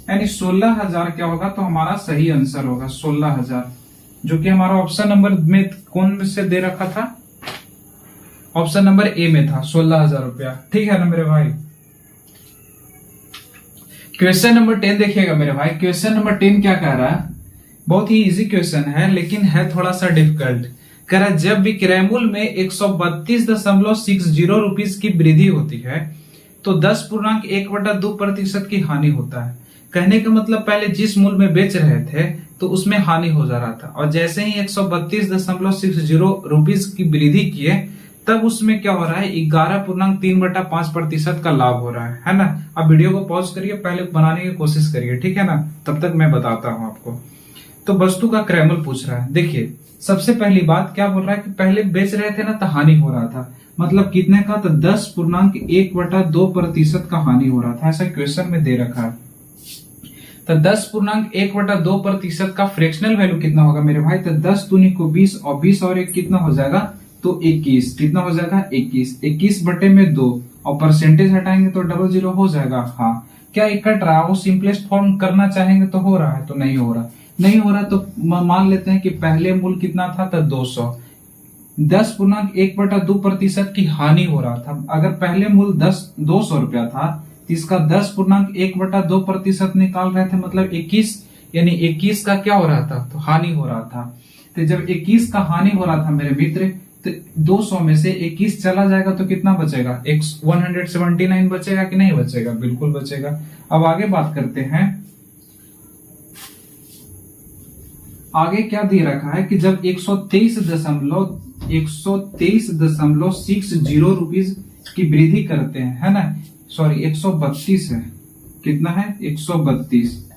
यानी 16,000 क्या होगा? तो हमारा सही आंसर होगा 16,000, जो कि हमारा ऑप्शन नंबर में कौन में से दे रखा था? ऑप्शन नंबर ए में था 16,000 रुपया। ठीक है ना मेरे भाई। क्वेश्चन नंबर 10 देखिएगा मेरे भाई। क्वेश्चन नंबर 10 क्या कह रहा है? बहुत ही इजी क्वेश्चन है लेकिन है थोड़ा सा डिफिकल्ट। कह रहा है जब विक्रय मूल्य में 132.60 रुपीज की वृद्धि होती है तो 10.1/2% की हानि होता है। कहने का मतलब पहले जिस मूल्य में बेच रहे थे तो उसमें हानि हो जा रहा था, और जैसे ही 132.60 रुपीज की वृद्धि किए तब उसमें क्या हो रहा है? 11.3/5% का लाभ हो रहा है ना। अब वीडियो को पॉज करिए, पहले बनाने की कोशिश करिए, ठीक है ना। तब तक मैं बताता हूं आपको। तो वस्तु का क्रय मूल्य पूछ रहा है। देखिए सबसे पहली बात क्या बोल रहा है कि पहले बेच रहे थे ना तो हानि हो रहा था, मतलब कितने का? तो 10.1/2% का हानि हो रहा था, ऐसा क्वेश्चन में दे रखा है। तो 10.1/2% का फ्रैक्शनल वैल्यू कितना होगा मेरे भाई? तो 10 दूनी को 20 और 20 और 1 कितना हो जाएगा? तो 21। कितना हो जाएगा? 21। 21 बटे में 2 और परसेंटेज हटाएंगे तो 00 हो जाएगा। हाँ, क्या एक कट रहा? वो सिंपलेस्ट फॉर्म करना चाहेंगे तो हो रहा है, तो नहीं हो रहा। नहीं हो रहा तो मान लेते हैं कि पहले मूल्य कितना था? तो 200। 10.1/2% की हानि हो रहा था। अगर पहले मूल्य 200 रुपया था तो इसका 10.1/2% निकाल रहे थे, मतलब 21, यानी 21 का क्या हो रहा था? तो हानि हो रहा था। तो जब 21 का हानि हो रहा था मेरे मित्र, तो 200 में से 21 चला जाएगा तो कितना बचेगा? 179 बचेगा कि नहीं बचेगा? बिल्कुल बचेगा। अब आगे बात करते हैं। आगे क्या दे रखा है कि जब 123.60 रुपीज की वृद्धि करते हैं, है ना। सॉरी 132 है, कितना है? 132।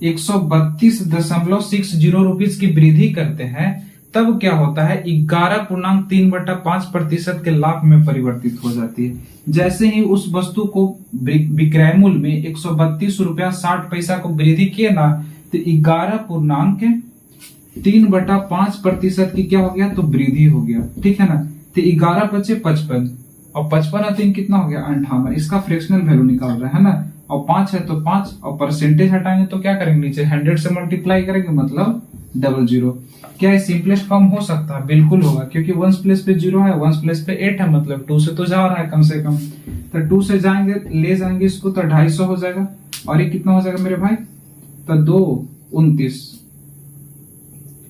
132.60 रुपीज की वृद्धि करते हैं, तब क्या होता है 11.3/5% के लाभ में परिवर्तित हो जाती है। जैसे ही उस वस्तु को विक्रय मूल्य में 132.60 को वृद्धि किए ना, तो 11.3/5% की क्या हो गया, तो वृद्धि हो गया। ठीक है ना, तो 11 बचे 55 और 55 और 3 कितना हो गया 58। इसका फ्रैक्शनल वैल्यू निकाल रहा है ना, और 5 है तो 5 और परसेंटेज हटाएंगे तो क्या करेंगे, नीचे 100 से मल्टीप्लाई करेंगे मतलब 00। क्या ये सिंपलेस्ट फॉर्म हो सकता है? बिल्कुल होगा, क्योंकि 1 प्लेस पे 0 है, 1 प्लेस पे 8 है, मतलब 2 से तो जा रहा है कम से कम। तो 2 से जाएंगे, ले जाएंगे इसको तो 250 हो जाएगा, और ये कितना हो जाएगा मेरे भाई, तो 2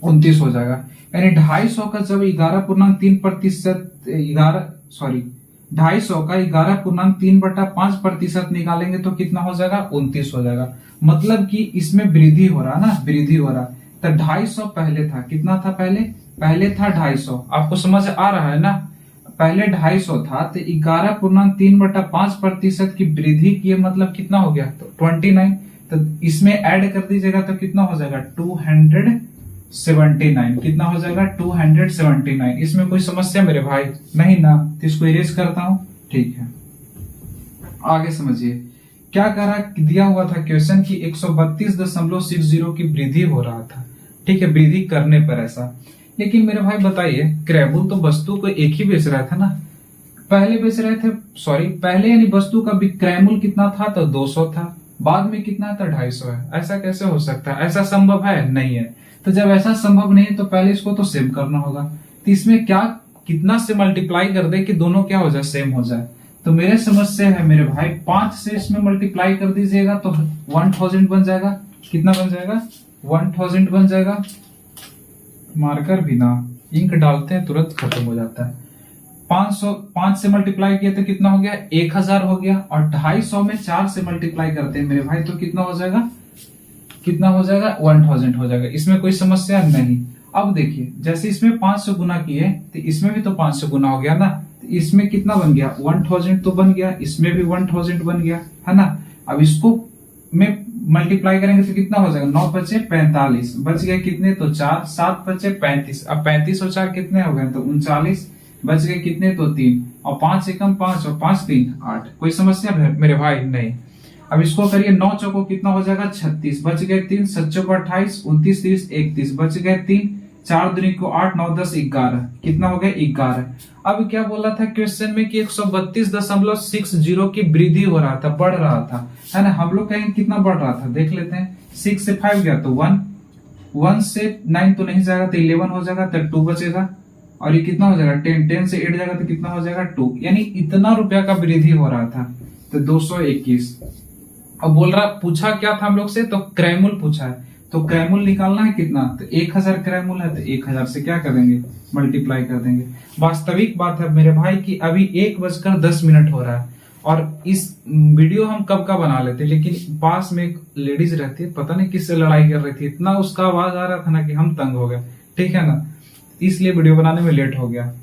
29 हो जाएगा। यानी 250 का जब 11.3%, 250 का 11.3/5% निकालेंगे तो कितना हो जाएगा, 29 हो जाएगा। मतलब कि इसमें वृद्धि हो रहा है ना, वृद्धि हो रहा। तो 250 पहले था, कितना था पहले था 250। आपको समझ आ रहा है ना, पहले 250 था, तो 11.3/5% की वृद्धि की मतलब कितना हो गया, तो 29। तो इसमें ऐड कर दीजिएगा तो कितना हो जाएगा 279। कितना हो जाएगा 279। इसमें कोई समस्या मेरे भाई नहीं ना, तो इसको इरेज करता हूं। ठीक है, आगे समझिए क्या कह रहा है, दिया हुआ था क्वेश्चन की 132.60 की वृद्धि हो रहा था। ठीक है, वृद्धि करने पर ऐसा। लेकिन मेरे भाई बताइए, क्रय मूल्य तो वस्तु को एक ही बेच रहा था ना, पहले यानी वस्तु का विक्रय मूल्य कितना था, तो 200 था, बाद में कितना था 250 है। ऐसा कैसे हो सकता है? ऐसा संभव है? नहीं है। तो जब ऐसा संभव नहीं है तो पहले इसको तो सेम करना होगा। तो इसमें क्या कितना से मल्टीप्लाई कर दे कि दोनों क्या हो जाए, सेम हो जाए। तो मेरे समझ से है मेरे भाई 5 से इसमें मल्टीप्लाई कर दीजिएगा तो 1000 बन जाएगा। कितना बन जाएगा, 1000 बन जाएगा। मार्कर भी ना, इंक डालते हैं तुरंत खत्म हो जाता है। 5 से मल्टीप्लाई किया तो कितना हो गया, 1000 हो गया। और 250 में 4 से मल्टीप्लाई करते हैं मेरे भाई तो कितना हो जाएगा, 1000 हो जाएगा। इसमें कोई समस्या नहीं। अब देखिए, जैसे इसमें 500 गुना किए तो इसमें भी तो 500 गुना हो गया ना, तो इसमें कितना बन गया, 1000 तो बन गया, इसमें भी 1000 बन गया, है ना। अब इसको में मल्टीप्लाई करेंगे तो कितना हो जाएगा, 9 बचे 45, बच गए कितने, तो 4, 7 बचे 35। अब 35 और 4 कितने हो गए, तो 39, बच गए कितने, तो 3, और 5 एकम 5 और 5 3 8। कोई समस्या मेरे भाई नहीं। अब इसको करिए, 9 चौको कितना हो जाएगा 36, बच गए 3, 7 चौको 28, 29 30 31, बच गए 3, 4 दूनी को 8, 9 10 11, कितना हो गया 11। अब क्या बोला था क्वेश्चन में कि 132.60 की वृद्धि हो रहा था, बढ़ रहा था, है ना। हम लोग कहेंगे कितना बढ़ रहा था, देख लेते हैं। 6 से 5 गया तो 1, 1 से 9 तो नहीं जाएगा तो 11 हो जाएगा, तो 2 बचेगा। और ये कितना हो जाएगा 10, 10 से 8 जाएगा तो कितना हो जाएगा 2। यानी इतना रुपया का वृद्धि हो रहा था, तो 221। अब बोल रहा, पूछा क्या था हम लोग से, तो क्रय मूल्य पूछा है, तो क्रय मूल्य निकालना है कितना, तो 1000 क्रय मूल्य है, तो 1000 से क्या कर देंगे, मल्टीप्लाई कर देंगे। वास्तविक बात है मेरे भाई कि अभी 1:10 हो रहा है, और इस वीडियो हम कब का बना लेते, लेकिन पास में एक लेडीज रहती है, पता नहीं किससे लड़ाई कर रही थी, इतना उसका आवाज आ रहा था ना कि हम तंग हो गए। ठीक है ना, इसलिए वीडियो बनाने में लेट हो गया।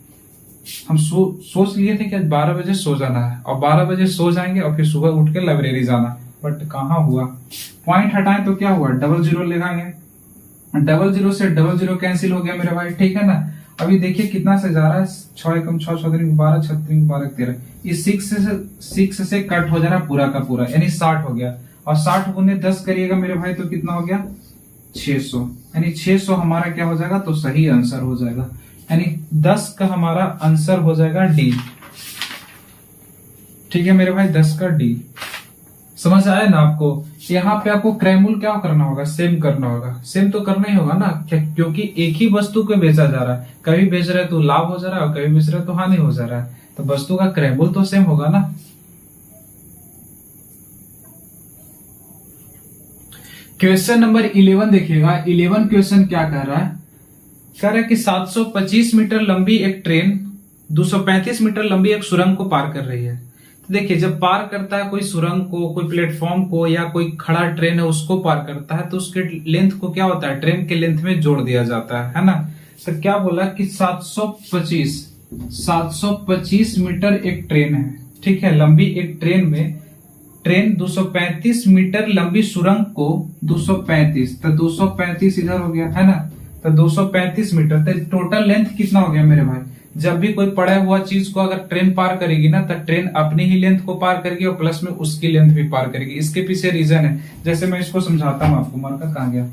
हम सोच लिए थे कि आज 12 बजे सो जाना है, और 12 बजे सो जाएंगे और फिर सुबह उठ के लाइब्रेरी जाना, बट कहाँ हुआ। पॉइंट हटाएं तो क्या हुआ, 00 लगाएंगे, 00 से 00 कैंसिल हो गया मेरे भाई। ठीक है ना। अभी देखिए कितना से जा रहा है, 6 एकम 6, 6 दूनी 12, 6 दूनी 12 13। ये 6 से कट हो जा रहा पूरा का पूरा, यानी 60 हो गया। और 60 गुने 10 करिएगा मेरे भाई तो कितना हो गया 600। यानी 600 हमारा क्या हो जाएगा, तो सही आंसर हो जाएगा। यानी 10 का हमारा आंसर हो जाएगा डी। ठीक है मेरे भाई, 10 का डी। समझ आया ना आपको। यहाँ पे आपको क्रय मूल्य क्या करना होगा, सेम करना होगा। सेम तो करना ही होगा ना, क्योंकि एक ही वस्तु को बेचा जा रहा है। कभी बेच रहे तो लाभ हो जा रहा है और कभी बेच रहे तो हानि हो जा रहा है, तो वस्तु का क्रय मूल्य तो सेम होगा ना। क्वेश्चन नंबर 11 देखिएगा। 11 क्वेश्चन क्या कह रहा है, कह रहा है कि 725 मीटर लंबी एक ट्रेन 235 मीटर लंबी एक सुरंग को पार कर रही है। तो देखिए, जब पार करता है कोई सुरंग को, कोई प्लेटफॉर्म को, या कोई खड़ा ट्रेन है उसको पार करता है, तो उसके लेंथ को क्या होता है, ट्रेन के लेंथ में जोड़ दिया जाता है ना। तो क्या बोला कि 725 मीटर एक ट्रेन है। ठीक है, लंबी एक ट्रेन 235 मीटर लंबी सुरंग को 235, तो 235 इधर हो गया है ना, तो 235 मीटर, तो टोटल लेंथ कितना हो गया मेरे भाई। जब भी कोई पड़ा हुआ चीज को अगर ट्रेन पार करेगी ना, तो ट्रेन अपनी ही लेंथ को पार करेगी और प्लस में उसकी लेंथ भी पार करेगी। इसके पीछे रीजन है, जैसे मैं इसको समझाता हूँ आपको। मार्कर कहाँ गया।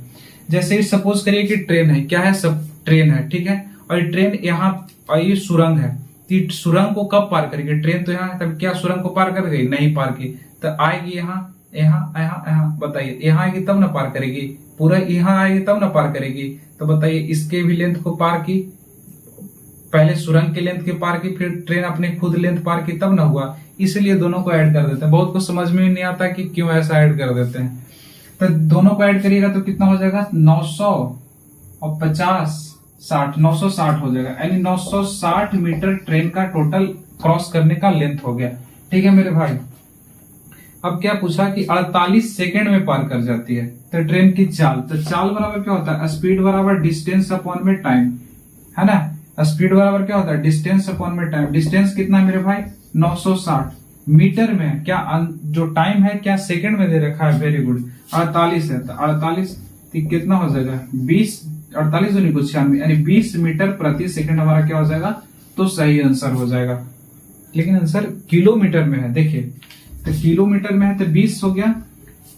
जैसे सपोज करिए कि ट्रेन है, क्या है, सब ट्रेन है, ठीक है, और ट्रेन यहाँ ये सुरंग है, तो सुरंग को कब पार करेगी ट्रेन, तो यहाँ है, तब क्या सुरंग को पार कर गई, नहीं पार की, तो आएगी यहाँ यहाँ यहाँ यहाँ, बताइए यहाँ आएगी तब ना पार करेगी, पूरा यहाँ आएगी तब ना पार करेगी। तो बताइए इसके भी लेंथ को पार की, पहले सुरंग की लेंथ के पार की, फिर ट्रेन अपने खुद लेंथ पार की, तब ना हुआ। इसलिए दोनों को ऐड कर देते हैं। बहुत कुछ समझ में नहीं आता कि क्यों ऐसा ऐड कर देते हैं। तो दोनों को ऐड करिएगा तो कितना हो जाएगा, 900 और 50 60, 960 हो जाएगा। यानी 960 मीटर ट्रेन का टोटल क्रॉस करने का लेंथ हो गया। ठीक है मेरे भाई। अब क्या पूछा कि 48 सेकेंड में पार कर जाती है तो ट्रेन की चाल। तो चाल बराबर क्या होता है, स्पीड बराबर डिस्टेंस अपॉन में टाइम, है ना। स्पीड बराबर क्या होता है, डिस्टेंस अपॉन में टाइम। डिस्टेंस कितना है मेरे भाई, 960 मीटर में, क्या जो टाइम है क्या सेकंड में दे रखा है, वेरी गुड, 48 है, तो 48 कितना हो जाएगा, 20, 48 नहीं कुछ 96, यानी 20 मीटर प्रति सेकंड हमारा क्या हो जाएगा, तो सही आंसर हो जाएगा। लेकिन आंसर किलोमीटर में है, देखिए तो किलोमीटर में है तो 20 हो गया।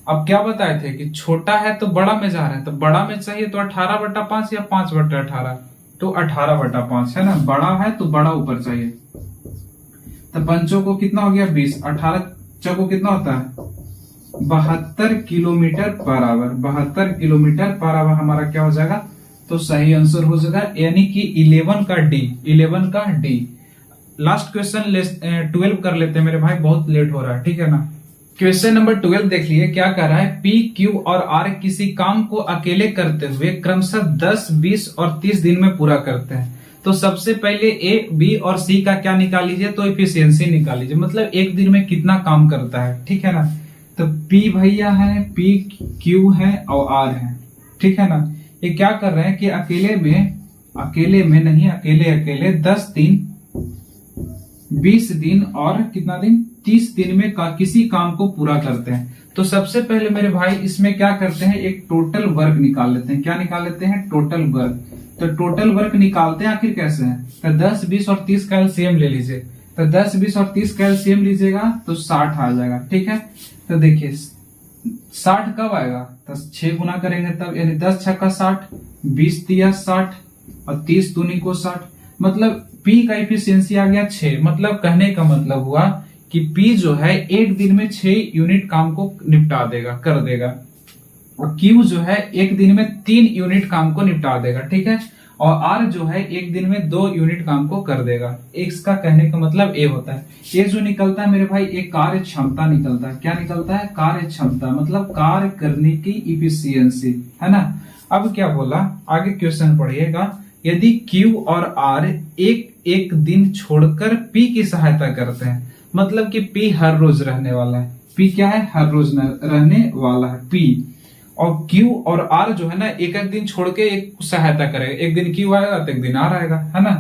अब क्या बताए थे कि छोटा है तो बड़ा में जा रहा है, तो बड़ा में चाहिए तो 18/5 या 5/18, तो 18/5 है ना, बड़ा है तो बड़ा ऊपर चाहिए। तो पंचों को कितना हो गया 20, 18 चौको कितना होता है 72 kilometre per hour, 72 kilometre per hour हमारा क्या हो जाएगा, तो सही आंसर हो जाएगा, यानी कि 11 का डी। लास्ट क्वेश्चन 12 कर लेते हैं मेरे भाई, बहुत लेट हो रहा है, ठीक है ना। क्वेश्चन नंबर 12 देख लिए, क्या कर रहा है, पी, क्यू और आर किसी काम को अकेले करते हुए क्रमशः 10, 20 और 30 दिन में पूरा करते हैं। तो सबसे पहले ए, बी और सी का क्या निकाल लीजिए, तो एफिशिएंसी निकाल लीजिए, मतलब एक दिन में कितना काम करता है, ठीक है ना। तो पी भैया है, पी क्यू है और आर है, ठीक है ना। ये क्या कर रहे हैं कि अकेले में 10 दिन, 20 दिन और कितना दिन, 30 दिन में किसी काम को पूरा करते हैं। तो सबसे पहले मेरे भाई इसमें क्या करते हैं, एक टोटल वर्क निकाल लेते हैं। क्या निकाल लेते हैं, टोटल वर्क। तो टोटल वर्क निकालते हैं आखिर कैसे है, तो 10, 20 और 30 का एलसीएम ले लीजिए। तो 10, 20 और 30 का एलसीएम लीजिएगा तो 60 आ जाएगा, ठीक है। तो देखिए 60 कब आएगा, तो 6 गुना करेंगे तब, यानी 10 छक्का 60, 20 तिया 60 और 30 दूनी को 60, मतलब पी का एफिशिएंसी आ गया 6। मतलब कहने का मतलब हुआ कि पी जो है एक दिन में 6 यूनिट काम को निपटा देगा, कर देगा, और क्यू जो है एक दिन में 3 यूनिट काम को निपटा देगा, ठीक है। और आर जो है एक दिन में 2 यूनिट काम को कर देगा। इसका कहने का मतलब ए होता है। ये जो निकलता है मेरे भाई, एक कार्य क्षमता निकलता है। क्या निकलता है, कार्य क्षमता, मतलब कार्य करने की इफिशियंसी, है ना। अब क्या बोला, आगे क्वेश्चन पढ़िएगा, यदि क्यू और आर एक दिन छोड़कर पी की सहायता करते हैं, मतलब कि पी हर रोज रहने वाला है, पी क्या है, हर रोज रहने वाला है पी, और क्यू और आर जो है ना एक दिन छोड़ के एक सहायता करेगा। एक दिन क्यू आएगा तो एक दिन आर आएगा, है ना।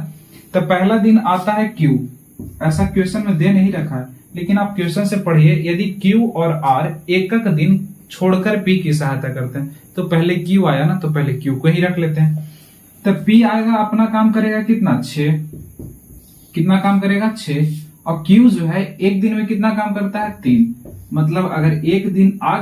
तो पहला दिन आता है क्यू, ऐसा क्वेश्चन में दे नहीं रखा है, लेकिन आप क्वेश्चन से पढ़िए, यदि क्यू और आर एक दिन छोड़कर पी की सहायता करते हैं, तो पहले क्यू आया ना, तो पहले क्यू को ही रख लेते हैं। तो पी आएगा, अपना काम करेगा कितना, 6, कितना काम करेगा 6, और क्यू जो है एक दिन में कितना काम करता है 3, मतलब अगर एक दिन आ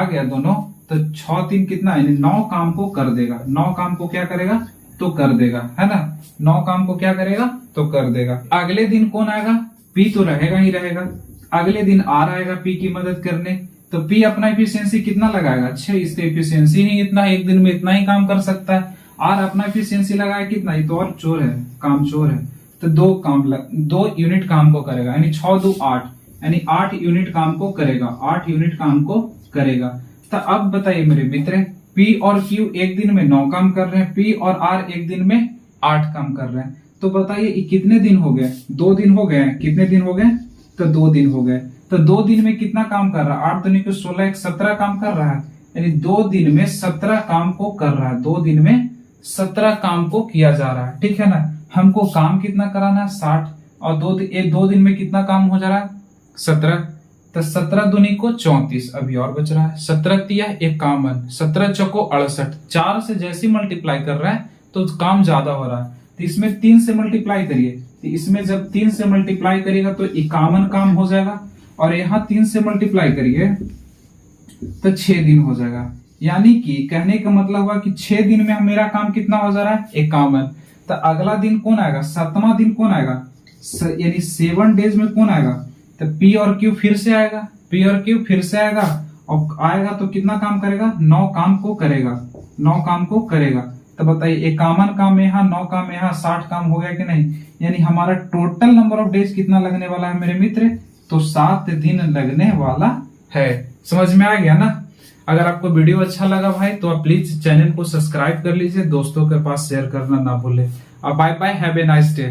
गया दोनों, तो 6 3 कितना, यानी 9 काम को कर देगा। 9 काम को क्या करेगा, तो कर देगा, है ना। 9 काम को क्या करेगा, तो कर देगा। अगले दिन कौन आएगा, पी तो रहेगा ही रहेगा। अगले दिन आर आएगा पी की मदद करने, तो पी अपना एफिशिएंसी कितना लगाएगा 6, इसका एफिशिएंसी ही इतना, एक दिन में इतना ही काम कर सकता है। आर अपना एफिशिएंसी लगाया कितना, ये तो और चोर है, काम चोर है, तो 2 यूनिट काम को करेगा, यानी 6 2 8, यानी 8 यूनिट काम को करेगा, 8 यूनिट काम को करेगा। तो अब बताइए मेरे मित्र, पी और क्यू एक दिन में 9 काम कर रहे हैं, पी और आर एक दिन में 8 काम कर रहे हैं। तो बताइए कितने दिन हो गए, 2 दिन हो गए। कितने दिन हो गए, तो 2 दिन हो गए। तो 2 दिन में कितना काम कर रहा है, 8 दूनी को 16, 17 काम कर रहा है, यानी 2 दिन में 17 काम को कर रहा है। 2 दिन में 17 काम को किया जा रहा है, ठीक है ना। हमको काम कितना कराना है 60, और 2 दिन में कितना काम हो जा रहा है 17, तो 17 दूनी को 34, अभी और बच रहा है 17 तिया 51, 17 चौको 68। 4 से जैसे मल्टीप्लाई कर रहा है तो काम ज्यादा हो रहा है, तो इसमें 3 से मल्टीप्लाई करिए, तो इसमें जब 3 से मल्टीप्लाई करिएगा तो 51 काम हो जाएगा, और यहाँ 3 से मल्टीप्लाई करिए तो 6 दिन हो जाएगा। यानी कि कहने का मतलब हुआ कि 6 दिन में मेरा काम कितना हो जा रहा है, 51। तो अगला दिन कौन आएगा, 7वां दिन कौन आएगा, यानी 7 डेज में कौन आएगा, तो पी और क्यू फिर से आएगा, पी और क्यू फिर से आएगा, और आएगा तो कितना काम करेगा, 9 काम को करेगा, 9 काम को करेगा। तो बताइए 51 काम यहाँ, 9 काम यहाँ, 60 काम हो गया कि नहीं। यानी हमारा टोटल नंबर ऑफ डेज कितना लगने वाला है मेरे मित्र, तो 7 दिन लगने वाला है। समझ में आ गया ना। अगर आपको वीडियो अच्छा लगा भाई तो आप प्लीज चैनल को सब्सक्राइब कर लीजिए, दोस्तों के पास शेयर करना ना भूले। Bye bye, have a nice day.